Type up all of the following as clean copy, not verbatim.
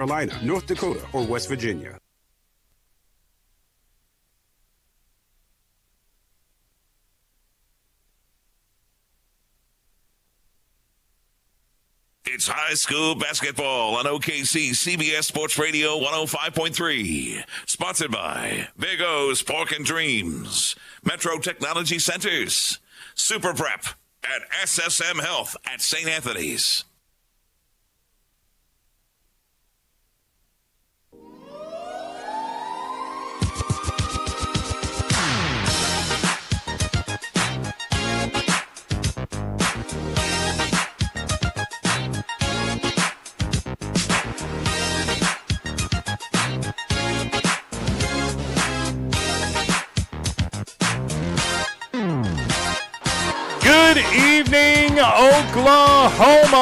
Carolina, North Dakota, or West Virginia. It's high school basketball on OKC CBS Sports Radio 105.3. Sponsored by Big O's Pork and Dreams, Metro Technology Centers, Super Prep, and SSM Health at St. Anthony's. Good evening, Oklahoma.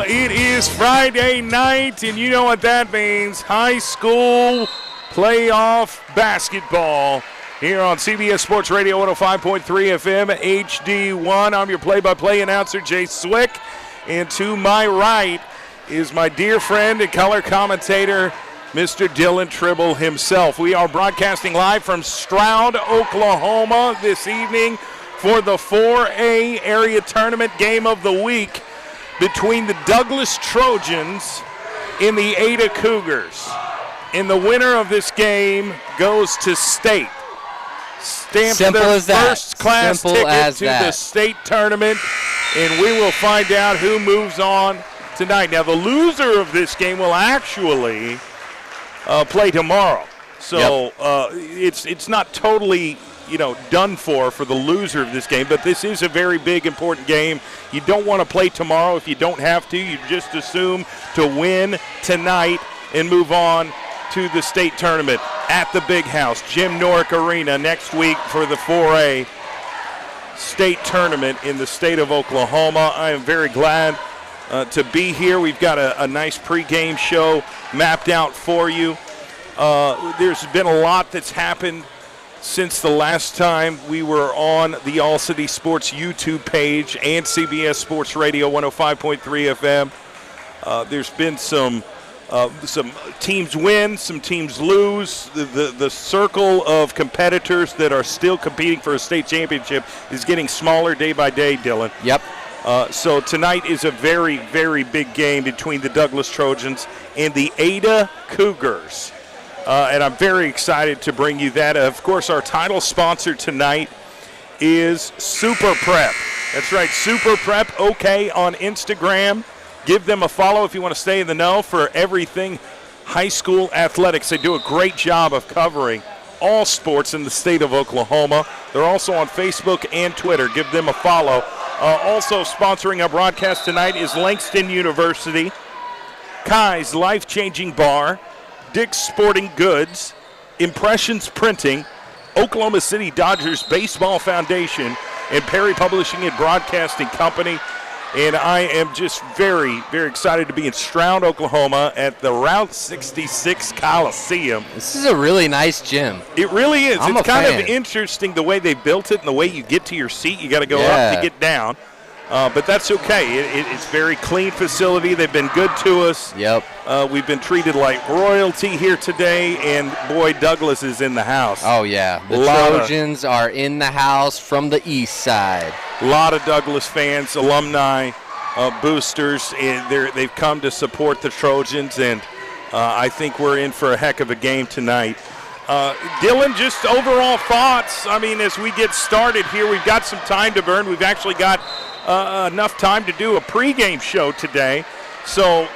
It is Friday night, and you know what that means. High school playoff basketball here on CBS Sports Radio 105.3 FM HD1. I'm your play-by-play announcer, Jay Swick. And to my right is my dear friend and color commentator, Mr. Dylan Tribble himself. We are broadcasting live from Stroud, Oklahoma this evening for the 4A area tournament game of the week between the Douglas Trojans and the Ada Cougars. And the winner of this game goes to state. Stamps their first-class ticket to the state tournament, and we will find out who moves on tonight. Now, the loser of this game will actually play tomorrow. So it's not totally done for the loser of this game, but this is a very big, important game. You don't want to play tomorrow if you don't have to. You just assume to win tonight and move on to the state tournament at the Big House, Jim Norick Arena, next week for the 4A state tournament in the state of Oklahoma. I am very glad to be here. We've got a nice pregame show mapped out for you. There's been a lot that's happened since the last time we were on the All City Sports YouTube page and CBS Sports Radio 105.3 FM. There's been some teams win, some teams lose. The circle of competitors that are still competing for a state championship is getting smaller day by day, Dylan. Yep. So tonight is a very, very big game between the Douglas Trojans and the Ada Cougars. And I'm very excited to bring you that. Of course, our title sponsor tonight is Super Prep. That's right, Super Prep, OK, on Instagram. Give them a follow if you want to stay in the know for everything high school athletics. They do a great job of covering all sports in the state of Oklahoma. They're also on Facebook and Twitter. Give them a follow. Also sponsoring our broadcast tonight is Langston University, Kai's Life-Changing Bar, Dick's Sporting Goods, Impressions Printing, Oklahoma City Dodgers Baseball Foundation, and Perry Publishing and Broadcasting Company. And I am just very, very excited to be in Stroud, Oklahoma at the Route 66 Coliseum. This is a really nice gym. It really is. It's kind of interesting the way they built it and the way you get to your seat. You got to go up to get down. But that's okay. It's a very clean facility. They've been good to us. Yep. We've been treated like royalty here today, and boy, Douglas is in the house. Oh, yeah. The Trojans are in the house from the east side. A lot of Douglas fans, alumni, boosters, and they've come to support the Trojans, and I think we're in for a heck of a game tonight. Dylan, just overall thoughts. I mean, as we get started here, we've got some time to burn. We've actually got enough time to do a pregame show today. So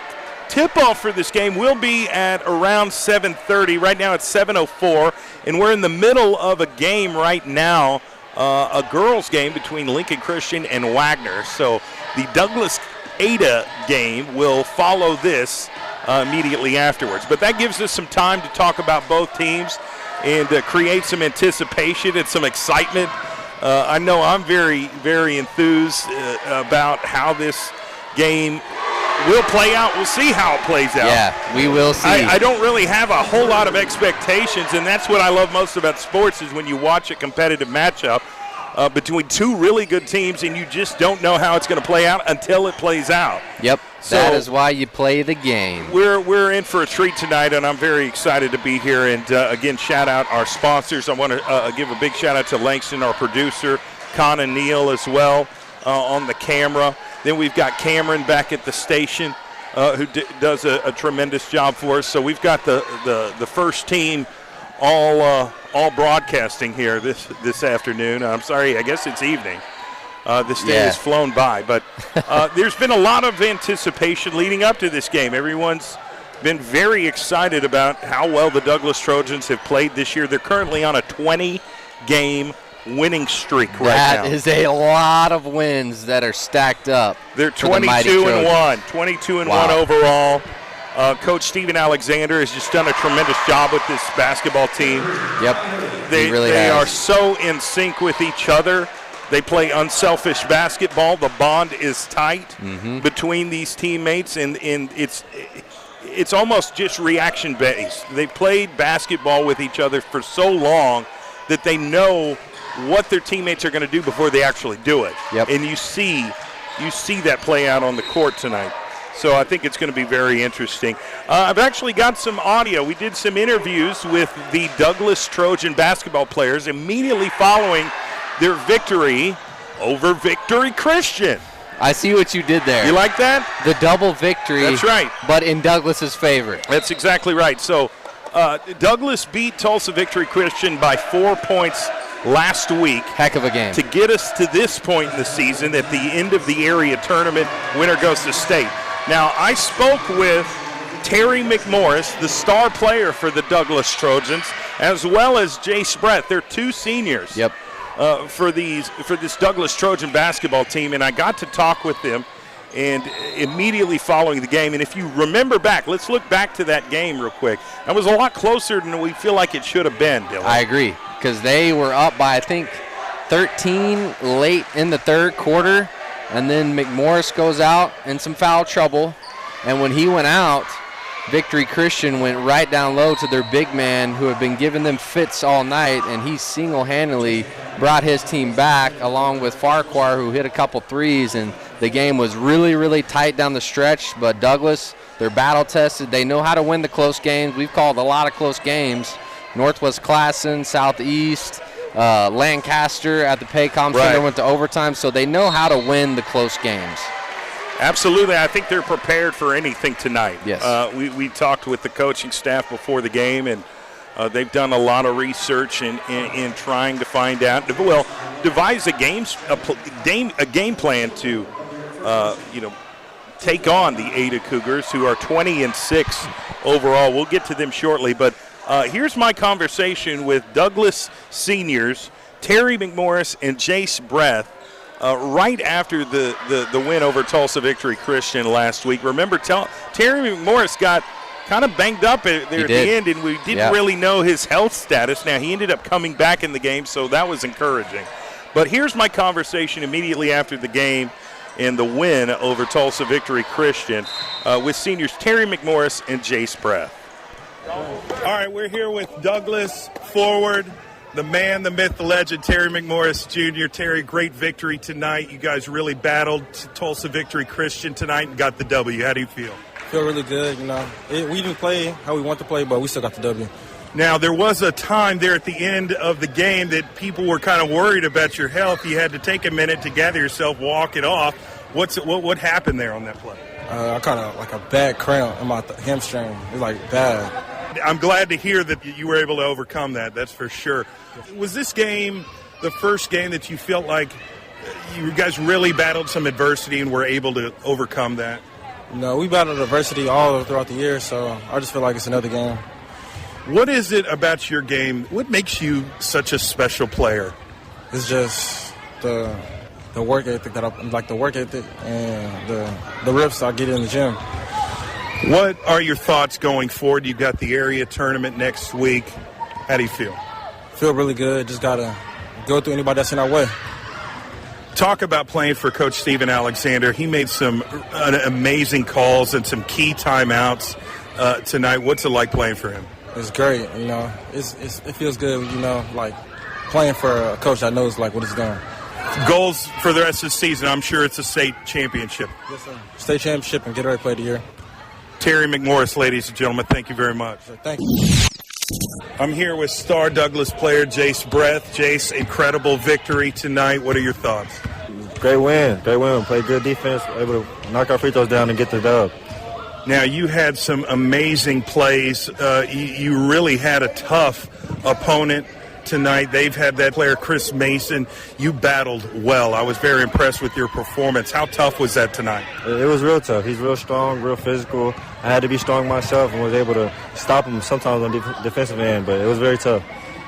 tip-off for this game will be at around 7:30. Right now it's 7:04, and we're in the middle of a game right now, a girls' game between Lincoln Christian and Wagner. So the Douglas-Ada game will follow this immediately afterwards. But that gives us some time to talk about both teams and create some anticipation and some excitement. I know I'm very, very enthused about how this game will play out. We'll see how it plays out. Yeah, we will see. I don't really have a whole lot of expectations, and that's what I love most about sports is when you watch a competitive matchup. between two really good teams, and you just don't know how it's going to play out until it plays out. Yep, So that is why you play the game. We're in for a treat tonight, and I'm very excited to be here. And, again, shout out our sponsors. I want to give a big shout-out to Langston, our producer, Con and Neil as well on the camera. Then we've got Cameron back at the station who does a tremendous job for us. So we've got the first team all broadcasting here this afternoon. I'm sorry, I guess it's evening. This day has flown by, but there's been a lot of anticipation leading up to this game. Everyone's been very excited about how well the Douglas Trojans have played this year. They're currently on a 20-game winning streak right now. That is a lot of wins that are stacked up. They're 22-1, 22-1 overall. Coach Steven Alexander has just done a tremendous job with this basketball team. Yep, they are so in sync with each other. They play unselfish basketball. The bond is tight between these teammates, and it's almost just reaction based. They've played basketball with each other for so long that they know what their teammates are going to do before they actually do it. Yep. And you see that play out on the court tonight. So I think it's going to be very interesting. I've actually got some audio. We did some interviews with the Douglas Trojan basketball players immediately following their victory over Victory Christian. I see what you did there. You like that? The double victory. That's right. But in Douglas's favor. That's exactly right. So Douglas beat Tulsa Victory Christian by 4 points last week. Heck of a game. To get us to this point in the season, at the end of the area tournament, winner goes to state. Now, I spoke with Terry McMorris, the star player for the Douglas Trojans, as well as Jace Brett. They're two seniors. Yep. For this Douglas Trojan basketball team, and I got to talk with them and immediately following the game. And if you remember back, let's look back to that game real quick. That was a lot closer than we feel like it should have been, Dylan. I agree, because they were up by, I think, 13 late in the third quarter, and then McMorris goes out in some foul trouble. And when he went out, Victory Christian went right down low to their big man who had been giving them fits all night, and he single-handedly brought his team back along with Farquhar, who hit a couple threes, and the game was really, really tight down the stretch. But Douglas, they're battle-tested. They know how to win the close games. We've called a lot of close games. Northwest Classen, Southeast, Lancaster at the Paycom Center went to overtime, so they know how to win the close games. Absolutely. I think they're prepared for anything tonight. Yes. We talked with the coaching staff before the game, and they've done a lot of research in trying to find out, devise a game plan to, take on the Ada Cougars, who are 20-6 overall. We'll get to them shortly, but here's my conversation with Douglas seniors Terry McMorris and Jace Brett right after the win over Tulsa Victory Christian last week. Remember, Terry McMorris got kind of banged up there at the end, and we didn't really know his health status. Now, he ended up coming back in the game, so that was encouraging. But here's my conversation immediately after the game and the win over Tulsa Victory Christian with seniors Terry McMorris and Jace Brett. All right, we're here with Douglas forward, the man, the myth, the legend, Terry McMorris Jr. Terry, great victory tonight. You guys really battled Tulsa Victory Christian tonight and got the W. How do you feel? Feel really good, we didn't play how we want to play, but we still got the W. Now, there was a time there at the end of the game that people were kind of worried about your health. You had to take a minute to gather yourself, walk it off. What happened there on that play? I kind of like a bad cramp in my hamstring. It was like bad. I'm glad to hear that you were able to overcome that. That's for sure. Was this game the first game that you felt like you guys really battled some adversity and were able to overcome that? No, we battled adversity all throughout the year, so I just feel like it's another game. What is it about your game? What makes you such a special player? It's just the work ethic the work ethic and the rips I get in the gym. What are your thoughts going forward? You've got the area tournament next week. How do you feel? Feel really good. Just got to go through anybody that's in our way. Talk about playing for Coach Steven Alexander. He made some amazing calls and some key timeouts tonight. What's it like playing for him? It's great. It feels good, like playing for a coach that knows like what he's doing. Goals for the rest of the season, I'm sure it's a state championship. Yes, sir. State championship and get ready to play the year. Terry McMorris, ladies and gentlemen, thank you very much. Thank you. I'm here with star Douglas player Jace Breath. Jace, incredible victory tonight. What are your thoughts? Great win. Played good defense, able to knock our free throws down and get the dub. Now, you had some amazing plays. You really had a tough opponent tonight. They've had that player, Chris Mason. You battled well. I was very impressed with your performance. How tough was that tonight? It was real tough. He's real strong, real physical. I had to be strong myself and was able to stop him sometimes on defensive end, but it was very tough.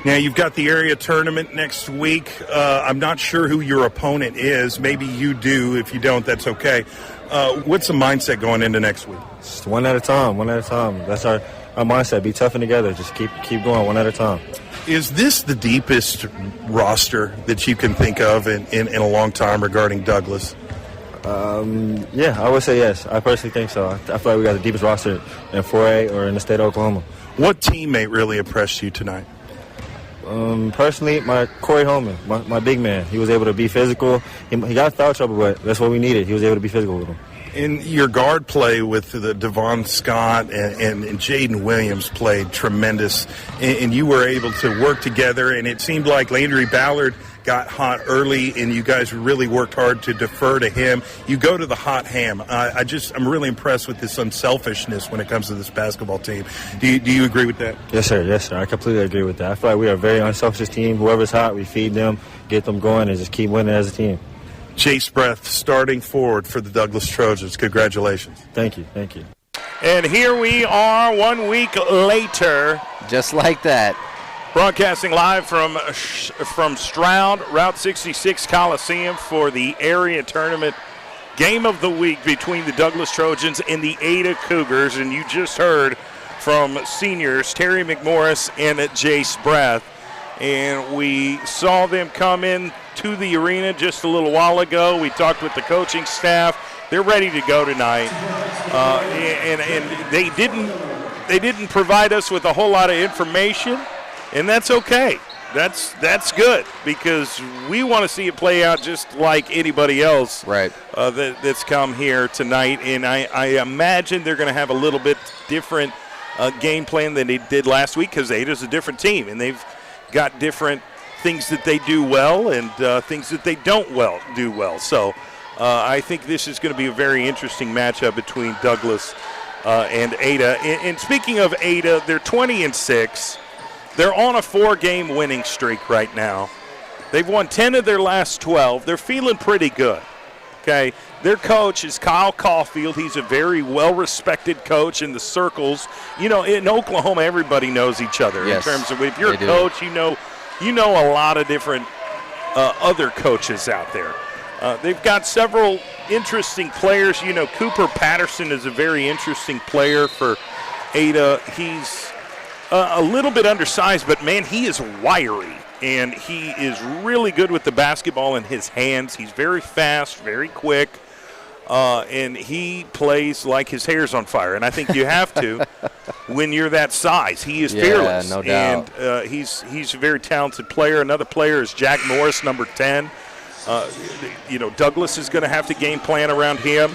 Now, you've got the area tournament next week. I'm not sure who your opponent is. Maybe you do. If you don't, that's okay. What's the mindset going into next week? Just one at a time. That's our mindset. Be tough and together. Just keep going one at a time. Is this the deepest roster that you can think of in a long time regarding Douglas? Yeah, I would say yes. I personally think so. I feel like we got the deepest roster in 4A or in the state of Oklahoma. What teammate really impressed you tonight? Personally, my Corey Holman, my big man. He was able to be physical. He got foul trouble, but that's what we needed. He was able to be physical with him. In your guard play with the Devon Scott and Jaden Williams played tremendous, and you were able to work together, and it seemed like Landry Ballard got hot early, and you guys really worked hard to defer to him. You go to the hot ham. I'm really impressed with this unselfishness when it comes to this basketball team. Do you agree with that? Yes, sir. I completely agree with that. I feel like we are a very unselfish team. Whoever's hot, we feed them, get them going, and just keep winning as a team. Jace Breath, starting forward for the Douglas Trojans. Congratulations. Thank you. And here we are 1 week later. Just like that. Broadcasting live from Stroud, Route 66 Coliseum for the area tournament game of the week between the Douglas Trojans and the Ada Cougars. And you just heard from seniors Terry McMorris and Jace Breath. And we saw them come in to the arena just a little while ago. We talked with the coaching staff. They're ready to go tonight. And they didn't provide us with a whole lot of information, and that's okay. That's good because we want to see it play out just like anybody else right. That's come here tonight. And I imagine they're going to have a little bit different game plan than they did last week because Ada's a different team, and they've got different things that they do well and things that they don't do well. So I think this is going to be a very interesting matchup between Douglas and Ada. And speaking of Ada, they're 20-6. They're on a 4-game winning streak right now. They've won 10 of their last 12. They're feeling pretty good. Okay, their coach is Kyle Caulfield. He's a very well-respected coach in the circles. You know, in Oklahoma, everybody knows each other. Yes, in terms of if you're a coach, you know a lot of different other coaches out there. They've got several interesting players. You know, Cooper Patterson is a very interesting player for Ada. He's a little bit undersized, but, man, he is wiry. And he is really good with the basketball in his hands. He's very fast, very quick, and he plays like his hair's on fire. And I think you have to when you're that size. He is fearless. No doubt. And he's a very talented player. Another player is Jack Morris, number 10. Douglas is going to have to game plan around him.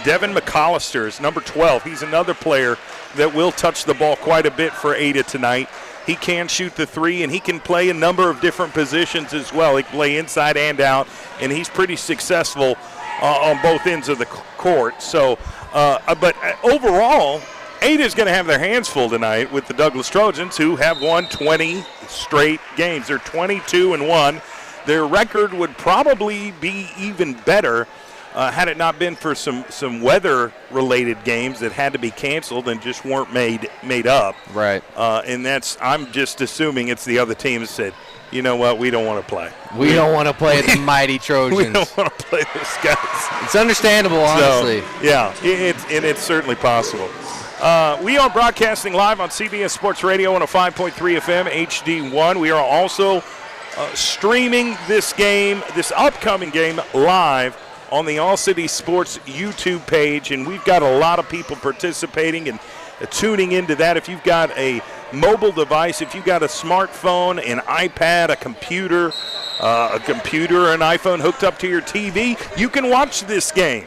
Devin McAllister is number 12. He's another player that will touch the ball quite a bit for Ada tonight. He can shoot the three, and he can play a number of different positions as well. He can play inside and out, and he's pretty successful on both ends of the court. So, but overall, Ada's going to have their hands full tonight with the Douglas Trojans, who have won 20 straight games. They're 22-1. Their record would probably be even better had it not been for some weather-related games that had to be canceled and just weren't made up. Right. And I'm just assuming it's the other team that said, you know what, we don't want to play. We don't want to play the mighty Trojans. We don't want to play this guys. It's understandable, honestly. So, yeah, it's certainly possible. We are broadcasting live on CBS Sports Radio 105.3 FM HD1. We are also streaming this upcoming game live on the All City Sports YouTube page, and we've got a lot of people participating and tuning into that. If you've got a mobile device, if you've got a smartphone, an iPad, a computer, a computer or an iPhone hooked up to your TV, you can watch this game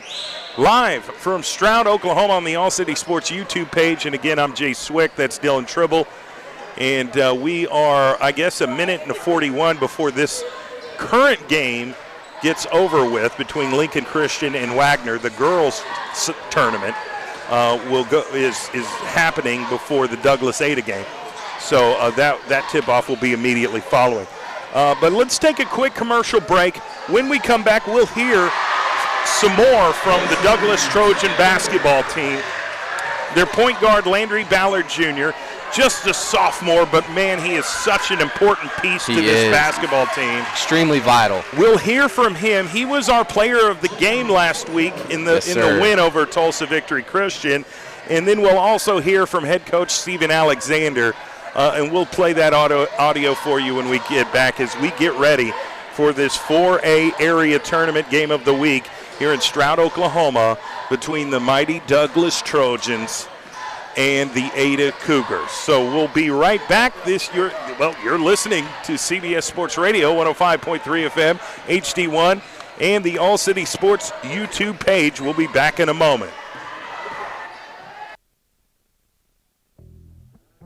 live from Stroud, Oklahoma on the All City Sports YouTube page. And again, I'm Jay Swick. That's Dylan Tribble. And we are, I guess, a minute and 41 before this current game gets over with between Lincoln Christian and Wagner. The girls' tournament is happening before the Douglas Ada game. So that tip-off will be immediately following. But let's take a quick commercial break. When we come back, we'll hear some more from the Douglas Trojan basketball team. Their point guard, Landry Ballard Jr., just a sophomore, but man, he is such an important piece to this basketball team. Extremely vital. We'll hear from him. He was our player of the game last week in the win over Tulsa Victory Christian. And then we'll also hear from head coach Steven Alexander, and we'll play that audio for you when we get back as we get ready for this 4A area tournament game of the week here in Stroud, Oklahoma, between the mighty Douglas Trojans and the Ada Cougars. So we'll be right back. You're listening to CBS Sports Radio, 105.3 FM, HD1, and the All City Sports YouTube page. We'll be back in a moment.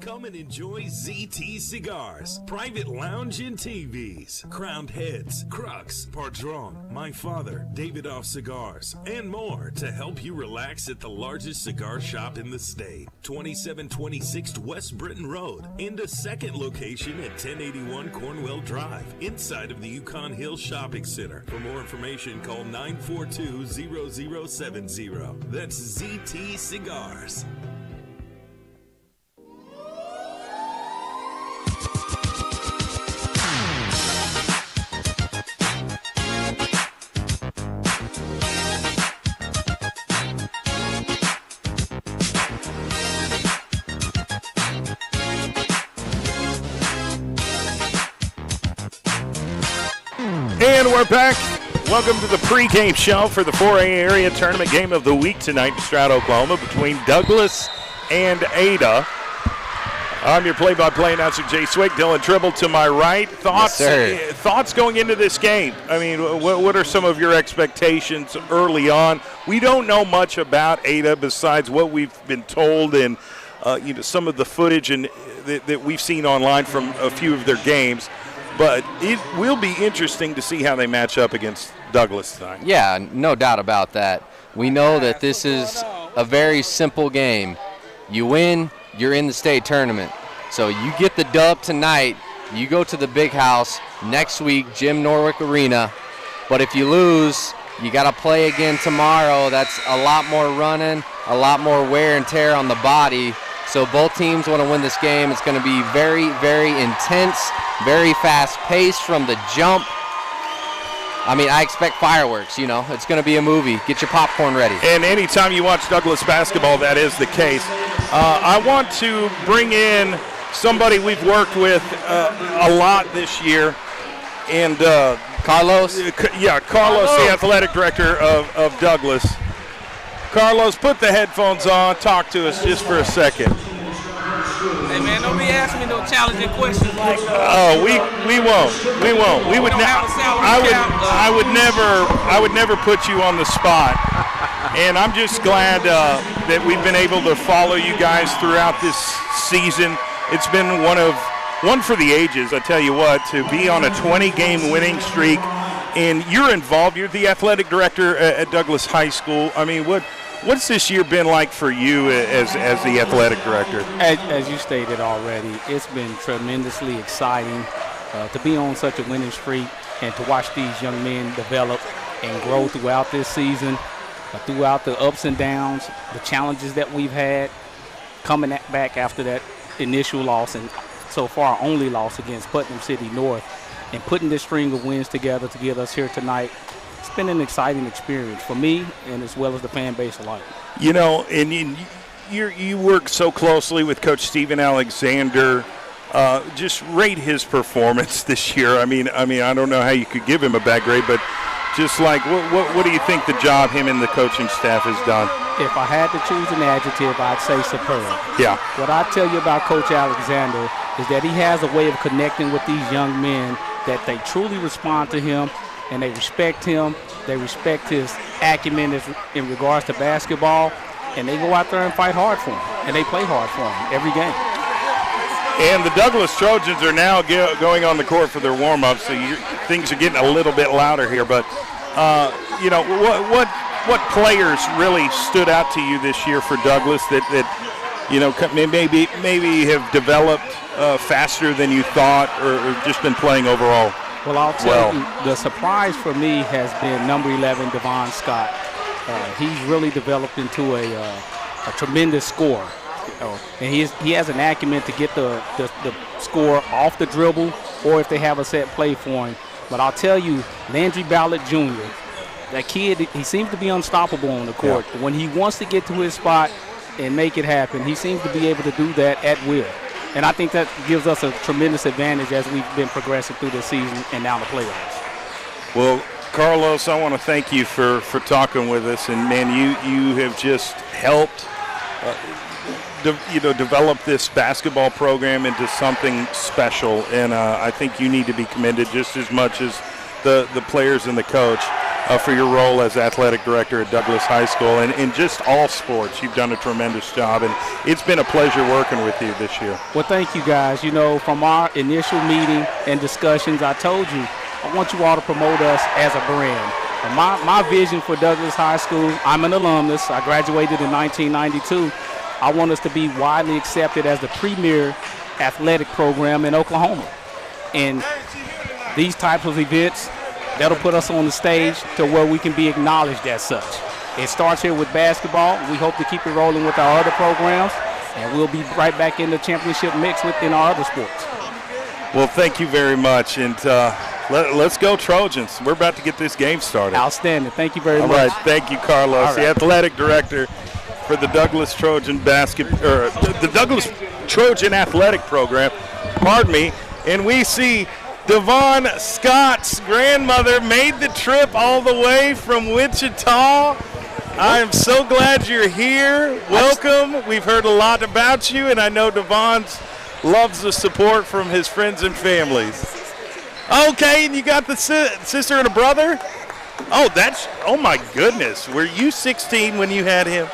Come and enjoy ZT Cigars, private lounge and TVs, Crowned Heads, Crux, Padron, My Father, Davidoff Cigars, and more to help you relax at the largest cigar shop in the state, 2726 West Britain Road, and a second location at 1081 Cornwell Drive, inside of the Yukon Hills Shopping Center. For more information, call 942-0070. That's ZT Cigars. And we're back. Welcome to the pregame show for the 4A area tournament game of the week tonight in Stroud, Oklahoma, between Douglas and Ada. I'm your play-by-play announcer, Jay Swick. Dylan Tribble to my right. Thoughts going into this game? I mean, what are some of your expectations early on? We don't know much about Ada besides what we've been told and some of the footage that we've seen online from a few of their games. But it will be interesting to see how they match up against Douglas tonight. Yeah, no doubt about that. We know that this is a very simple game. You win, you're in the state tournament. So you get the dub tonight, you go to the big house next week, Jim Norwick Arena. But if you lose, you got to play again tomorrow. That's a lot more running, a lot more wear and tear on the body. So both teams want to win this game. It's going to be very, very intense, very fast-paced from the jump. I mean, I expect fireworks, It's going to be a movie. Get your popcorn ready. And anytime you watch Douglas basketball, that is the case. I want to bring in somebody we've worked with a lot this year. And Carlos? Carlos, the athletic director of Douglas. Carlos, put the headphones on. Talk to us just for a second. Hey man, don't be asking me no challenging questions like. Oh, we won't. We won't. We would I would never put you on the spot. And I'm just glad that we've been able to follow you guys throughout this season. It's been one for the ages. I tell you what, to be on a 20-game winning streak, and you're involved. You're the athletic director at Douglas High School. I mean, what's this year been like for you as the athletic director? As you stated already, it's been tremendously exciting to be on such a winning streak and to watch these young men develop and grow throughout this season, throughout the ups and downs, the challenges that we've had, coming back after that initial loss and so far only loss against Putnam City North, and putting this string of wins together to get us here tonight. It's been an exciting experience for me and as well as the fan base alike. And you work so closely with Coach Steven Alexander. Just rate his performance this year. I mean, I don't know how you could give him a bad grade, but just like what do you think the job him and the coaching staff has done? If I had to choose an adjective, I'd say superb. Yeah. What I tell you about Coach Alexander is that he has a way of connecting with these young men that they truly respond to him and they respect him. They respect his acumen in regards to basketball, and they go out there and fight hard for him, and they play hard for him every game. And the Douglas Trojans are now going on the court for their warm-up, so things are getting a little bit louder here. But, what players really stood out to you this year for Douglas that maybe have developed faster than you thought or just been playing overall? Well, I'll tell you, the surprise for me has been number 11, Devon Scott. He's really developed into a tremendous scorer. And he has an acumen to get the score off the dribble or if they have a set play for him. But I'll tell you, Landry Ballard Jr., that kid, he seems to be unstoppable on the court. Yeah. When he wants to get to his spot and make it happen, he seems to be able to do that at will. And I think that gives us a tremendous advantage as we've been progressing through the season and now the playoffs. Well, Carlos, I want to thank you for talking with us. And, man, you have just helped develop this basketball program into something special. And I think you need to be commended just as much as the players and the coach for your role as athletic director at Douglas High School. And in just all sports, you've done a tremendous job. And it's been a pleasure working with you this year. Well, thank you, guys. From our initial meeting and discussions, I told you, I want you all to promote us as a brand. And my vision for Douglas High School, I'm an alumnus. I graduated in 1992. I want us to be widely accepted as the premier athletic program in Oklahoma. And these types of events, that'll put us on the stage to where we can be acknowledged as such. It starts here with basketball. We hope to keep it rolling with our other programs, and we'll be right back in the championship mix within our other sports. Well, thank you very much, and let's go Trojans. We're about to get this game started. Outstanding. Thank you very much. All right. Thank you, Carlos, the athletic director for the Douglas Trojan the Douglas Trojan athletic program. Pardon me. And we see Devon Scott's grandmother made the trip all the way from Wichita. I am so glad you're here. Welcome. We've heard a lot about you, and I know Devon loves the support from his friends and families. Okay, and you got the sister and a brother? Oh my goodness. Were you 16 when you had him?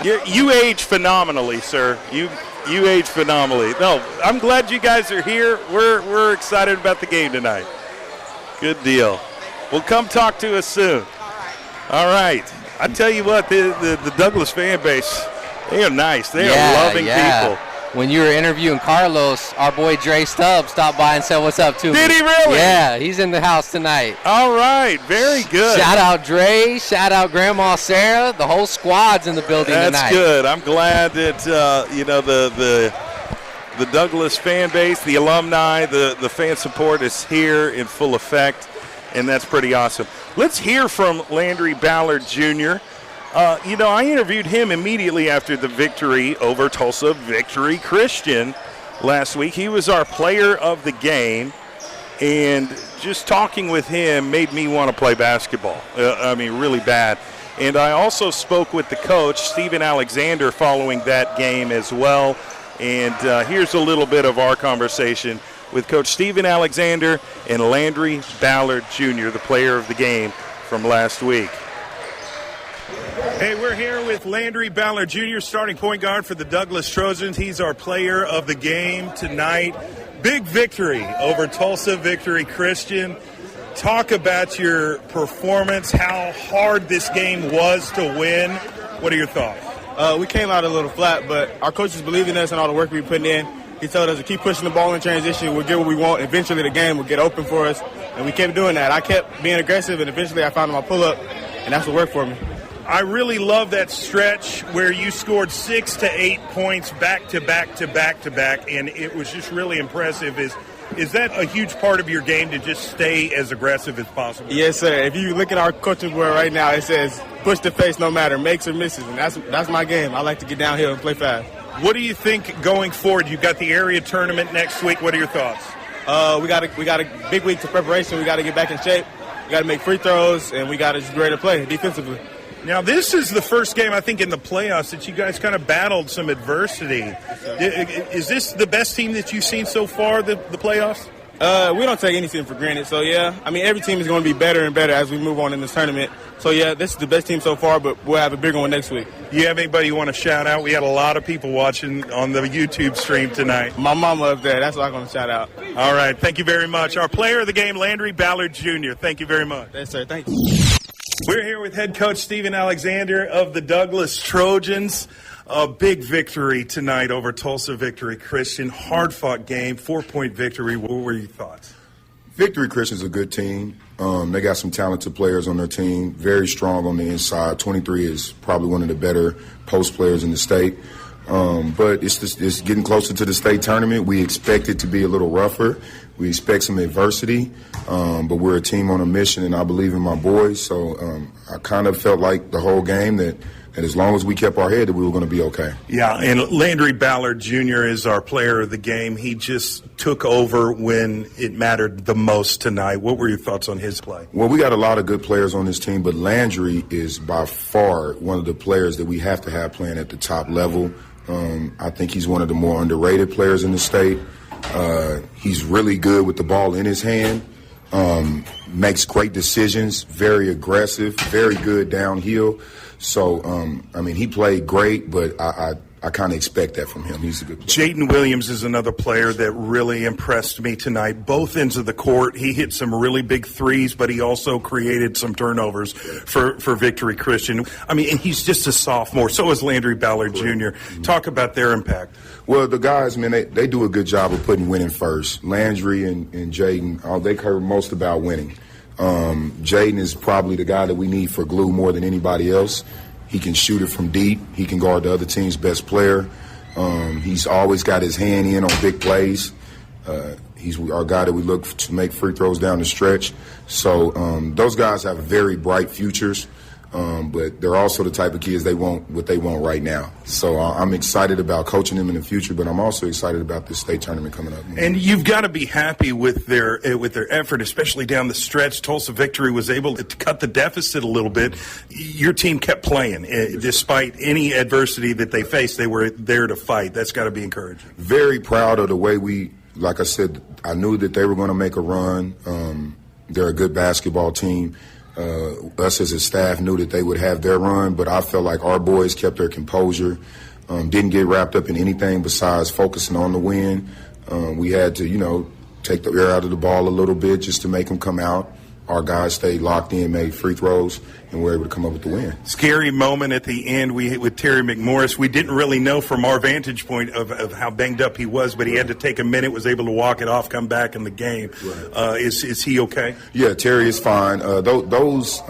You age phenomenally, sir. You age phenomenally. No, I'm glad you guys are here. We're excited about the game tonight. Good deal. Well, come talk to us soon. All right. I tell you what, the Douglas fan base, they are nice. They are loving people. When you were interviewing Carlos, our boy Dre Stubbs stopped by and said what's up to me. Did he really? Yeah, he's in the house tonight. All right, very good. Shout out Dre, shout out Grandma Sarah. The whole squad's in the building tonight. That's good. I'm glad that the Douglas fan base, the alumni, the fan support is here in full effect, and that's pretty awesome. Let's hear from Landry Ballard Jr. I interviewed him immediately after the victory over Tulsa Victory Christian last week. He was our player of the game, and just talking with him made me want to play basketball. Really bad. And I also spoke with the coach, Stephen Alexander, following that game as well. And here's a little bit of our conversation with Coach Stephen Alexander and Landry Ballard Jr., the player of the game from last week. Hey, we're here with Landry Ballard Jr., starting point guard for the Douglas Trojans. He's our player of the game tonight. Big victory over Tulsa Victory Christian. Talk about your performance, how hard this game was to win. What are your thoughts? We came out a little flat, but our coaches believe in us and all the work we put in. He told us to keep pushing the ball in transition. We'll get what we want. Eventually the game will get open for us, and we kept doing that. I kept being aggressive, and eventually I found my pull-up, and that's what worked for me. I really love that stretch where you scored 6 to 8 points back to back to back to back, and it was just really impressive. Is that a huge part of your game to just stay as aggressive as possible? Yes, sir. If you look at our coaching board right now, it says push the face no matter, makes or misses, and that's my game. I like to get downhill and play fast. What do you think going forward? You've got the area tournament next week. What are your thoughts? We got a big week of preparation. We got to get back in shape. We got to make free throws, and we got to just be ready to play defensively. Now, this is the first game, I think, in the playoffs that you guys kind of battled some adversity. Is this the best team that you've seen so far, the playoffs? We don't take anything for granted. So, yeah, I mean, every team is going to be better and better as we move on in this tournament. So, yeah, this is the best team so far, but we'll have a bigger one next week. You have anybody you want to shout out? We had a lot of people watching on the YouTube stream tonight. My mama up there. That's what I'm going to shout out. All right. Thank you very much. Our player of the game, Landry Ballard Jr. Thank you very much. Yes, sir. Thank you. We're here with head coach Steven Alexander of the Douglas Trojans. A big victory tonight over Tulsa Victory Christian. Hard-fought game, 4-point victory. What were your thoughts? Victory Christian's a good team. They got some talented players on their team, very strong on the inside. 23 is probably one of the better post players in the state. But it's getting closer to the state tournament. We expect it to be a little rougher. We expect some adversity, but we're a team on a mission, and I believe in my boys. So I kind of felt like the whole game that as long as we kept our head, that we were going to be okay. Yeah, and Landry Ballard Jr. is our player of the game. He just took over when it mattered the most tonight. What were your thoughts on his play? Well, we got a lot of good players on this team, but Landry is by far one of the players that we have to have playing at the top level. I think he's one of the more underrated players in the state. He's really good with the ball in his hand, makes great decisions, very aggressive, very good downhill. So, I mean, he played great, but I kind of expect that from him. He's a good player. Jaden Williams is another player that really impressed me tonight. Both ends of the court, he hit some really big threes, but he also created some turnovers for Victory Christian. I mean, and he's just a sophomore. So is Landry Ballard Jr. Talk about their impact. Well, the guys, man, they do a good job of putting winning first. Landry and Jaden, they care most about winning. Jaden is probably the guy that we need for glue more than anybody else. He can shoot it from deep. He can guard the other team's best player. He's always got his hand in on big plays. He's our guy that we look to make free throws down the stretch. So those guys have very bright futures, but they're also the type of kids they want what they want right now. So I'm excited about coaching them in the future, but I'm also excited about this state tournament coming up. And you've got to be happy with their effort, especially down the stretch. Tulsa Victory was able to cut the deficit a little bit. Your team kept playing despite any adversity that they faced. They were there to fight. That's got to be encouraging. Very proud of the way we, like I said, I knew that they were going to make a run. They're a good basketball team. Us as a staff knew that they would have their run, but I felt like our boys kept their composure, didn't get wrapped up in anything besides focusing on the win. We had to, take the air out of the ball a little bit just to make them come out. Our guys stayed locked in, made free throws, and were able to come up with the win. Scary moment at the end with Terry McMorris. We didn't really know from our vantage point of how banged up he was, but he had to take a minute, was able to walk it off, come back in the game. Right. Is he okay? Yeah, Terry is fine. Those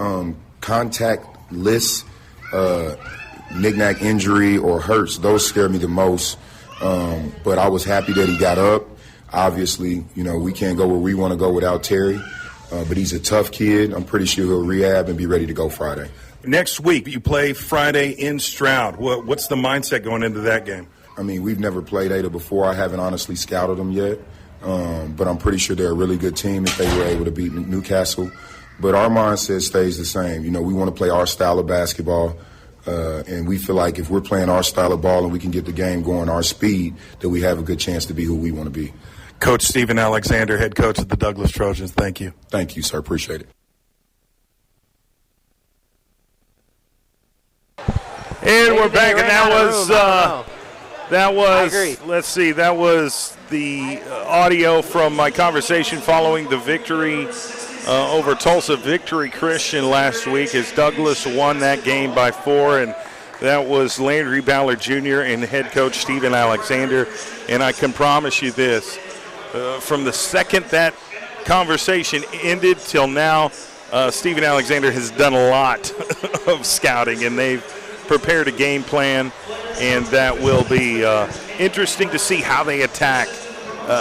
contact lists, knick-knack injury or hurts, those scare me the most. But I was happy that he got up. Obviously, we can't go where we want to go without Terry. But he's a tough kid. I'm pretty sure he'll rehab and be ready to go Friday. Next week, you play Friday in Stroud. What's the mindset going into that game? I mean, we've never played Ada before. I haven't honestly scouted them yet. But I'm pretty sure they're a really good team if they were able to beat Newcastle. But our mindset stays the same. We want to play our style of basketball. And we feel like if we're playing our style of ball and we can get the game going our speed, that we have a good chance to be who we want to be. Coach Steven Alexander, head coach of the Douglas Trojans, thank you. Thank you, sir. Appreciate it. And we're back, and that was let's see, that was the audio from my conversation following the victory over Tulsa Victory Christian last week as Douglas won that game by 4, and that was Landry Ballard Jr. and head coach Steven Alexander. And I can promise you this, from the second that conversation ended till now, Steven Alexander has done a lot of scouting, and they've prepared a game plan, and that will be interesting to see how they attack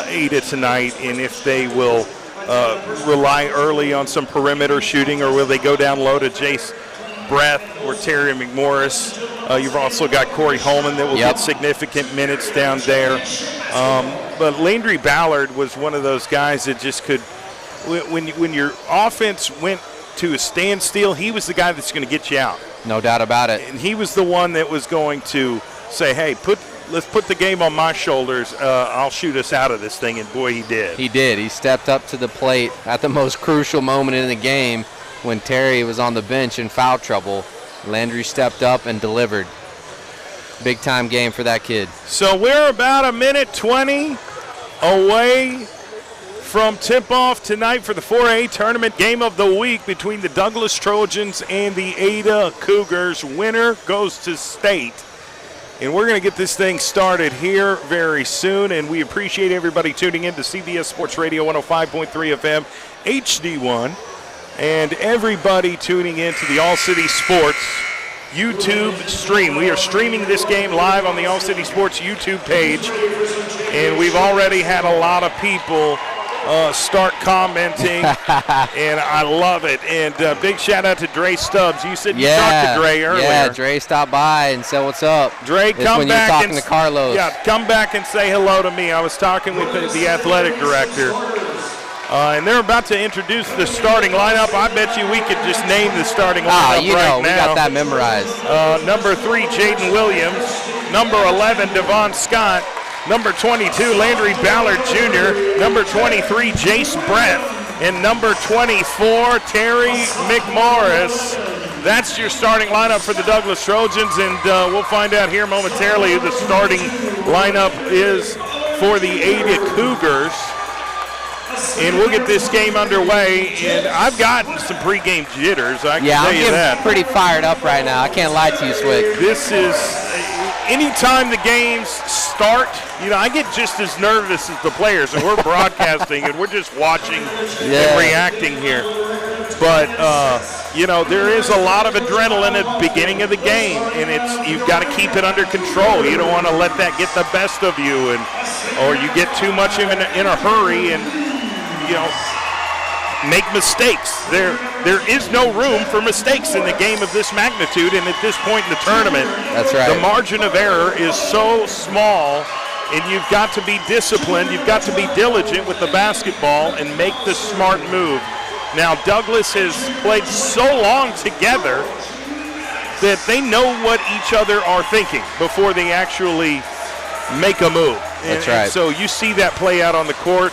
Ada tonight, and if they will rely early on some perimeter shooting, or will they go down low to Jace Breath or Terry McMorris. You've also got Corey Holman that will get significant minutes down there. But Landry Ballard was one of those guys that just could, when your offense went to a standstill, he was the guy that's going to get you out. No doubt about it. And he was the one that was going to say, hey, let's put the game on my shoulders. I'll shoot us out of this thing, and boy, he did. He did. He stepped up to the plate at the most crucial moment in the game when Terry was on the bench in foul trouble. Landry stepped up and delivered. Big-time game for that kid. So we're about 1:20 away from tip-off tonight for the 4A tournament game of the week between the Douglas Trojans and the Ada Cougars. Winner goes to state. And we're going to get this thing started here very soon, and we appreciate everybody tuning in to CBS Sports Radio 105.3 FM, HD1, and everybody tuning in to the All City Sports YouTube stream. We are streaming this game live on the All City Sports YouTube page, and we've already had a lot of people start commenting, and I love it. And big shout out to Dre Stubbs. You said you talked to Dre earlier. Yeah, Dre stopped by and said, "What's up?" Dre, come when back you're talking to Carlos. Yeah, come back and say hello to me. I was talking with the athletic director, and they're about to introduce the starting lineup. I bet you we could just name the starting lineup we got that memorized. Number 3, Jaden Williams. Number 11, Devon Scott. Number 22, Landry Ballard Jr. Number 23, Jace Brett. And number 24, Terry McMorris. That's your starting lineup for the Douglas Trojans, and we'll find out here momentarily who the starting lineup is for the Ada Cougars. And we'll get this game underway, and I've gotten some pregame jitters, I can tell you that. I'm pretty fired up right now. I can't lie to you, Swick. This is, anytime the games start, I get just as nervous as the players, and we're broadcasting, and we're just watching and reacting here. But, there is a lot of adrenaline at the beginning of the game, and you've got to keep it under control. You don't want to let that get the best of you, or you get too much in a hurry and, make mistakes. There is no room for mistakes in the game of this magnitude, and at this point in the tournament, that's right. The margin of error is so small, and you've got to be disciplined. You've got to be diligent with the basketball and make the smart move. Now, Douglas has played so long together that they know what each other are thinking before they actually make a move. That's right. And so you see that play out on the court.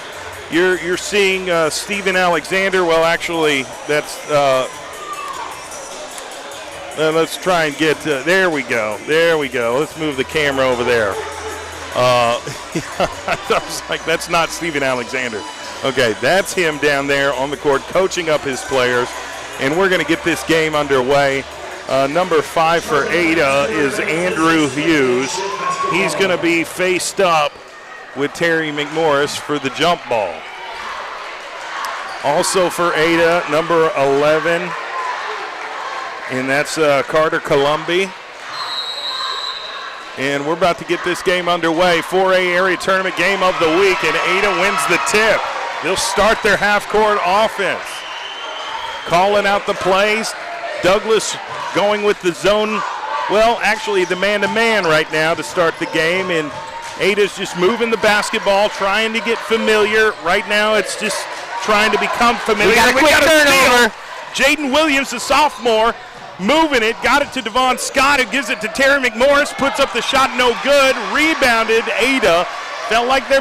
You're seeing Steven Alexander. Well, actually, that's let's try and get there we go. Let's move the camera over there. I was like, that's not Steven Alexander. Okay, that's him down there on the court coaching up his players, and we're going to get this game underway. Number 5 for Ada is Andrew Hughes. He's going to be faced up with Terry McMorris for the jump ball. Also for Ada, number 11, and that's Carter Columby. And we're about to get this game underway. 4A area tournament game of the week, and Ada wins the tip. They'll start their half-court offense. Calling out the plays. Douglas going with the zone, actually the man-to-man right now to start the game, and Ada's just moving the basketball, trying to get familiar. Right now it's just trying to become familiar. We got a quick turnover. Jaden Williams, the sophomore, moving it, got it to Devon Scott, who gives it to Terry McMorris, puts up the shot, no good. Rebounded Ada. Felt like there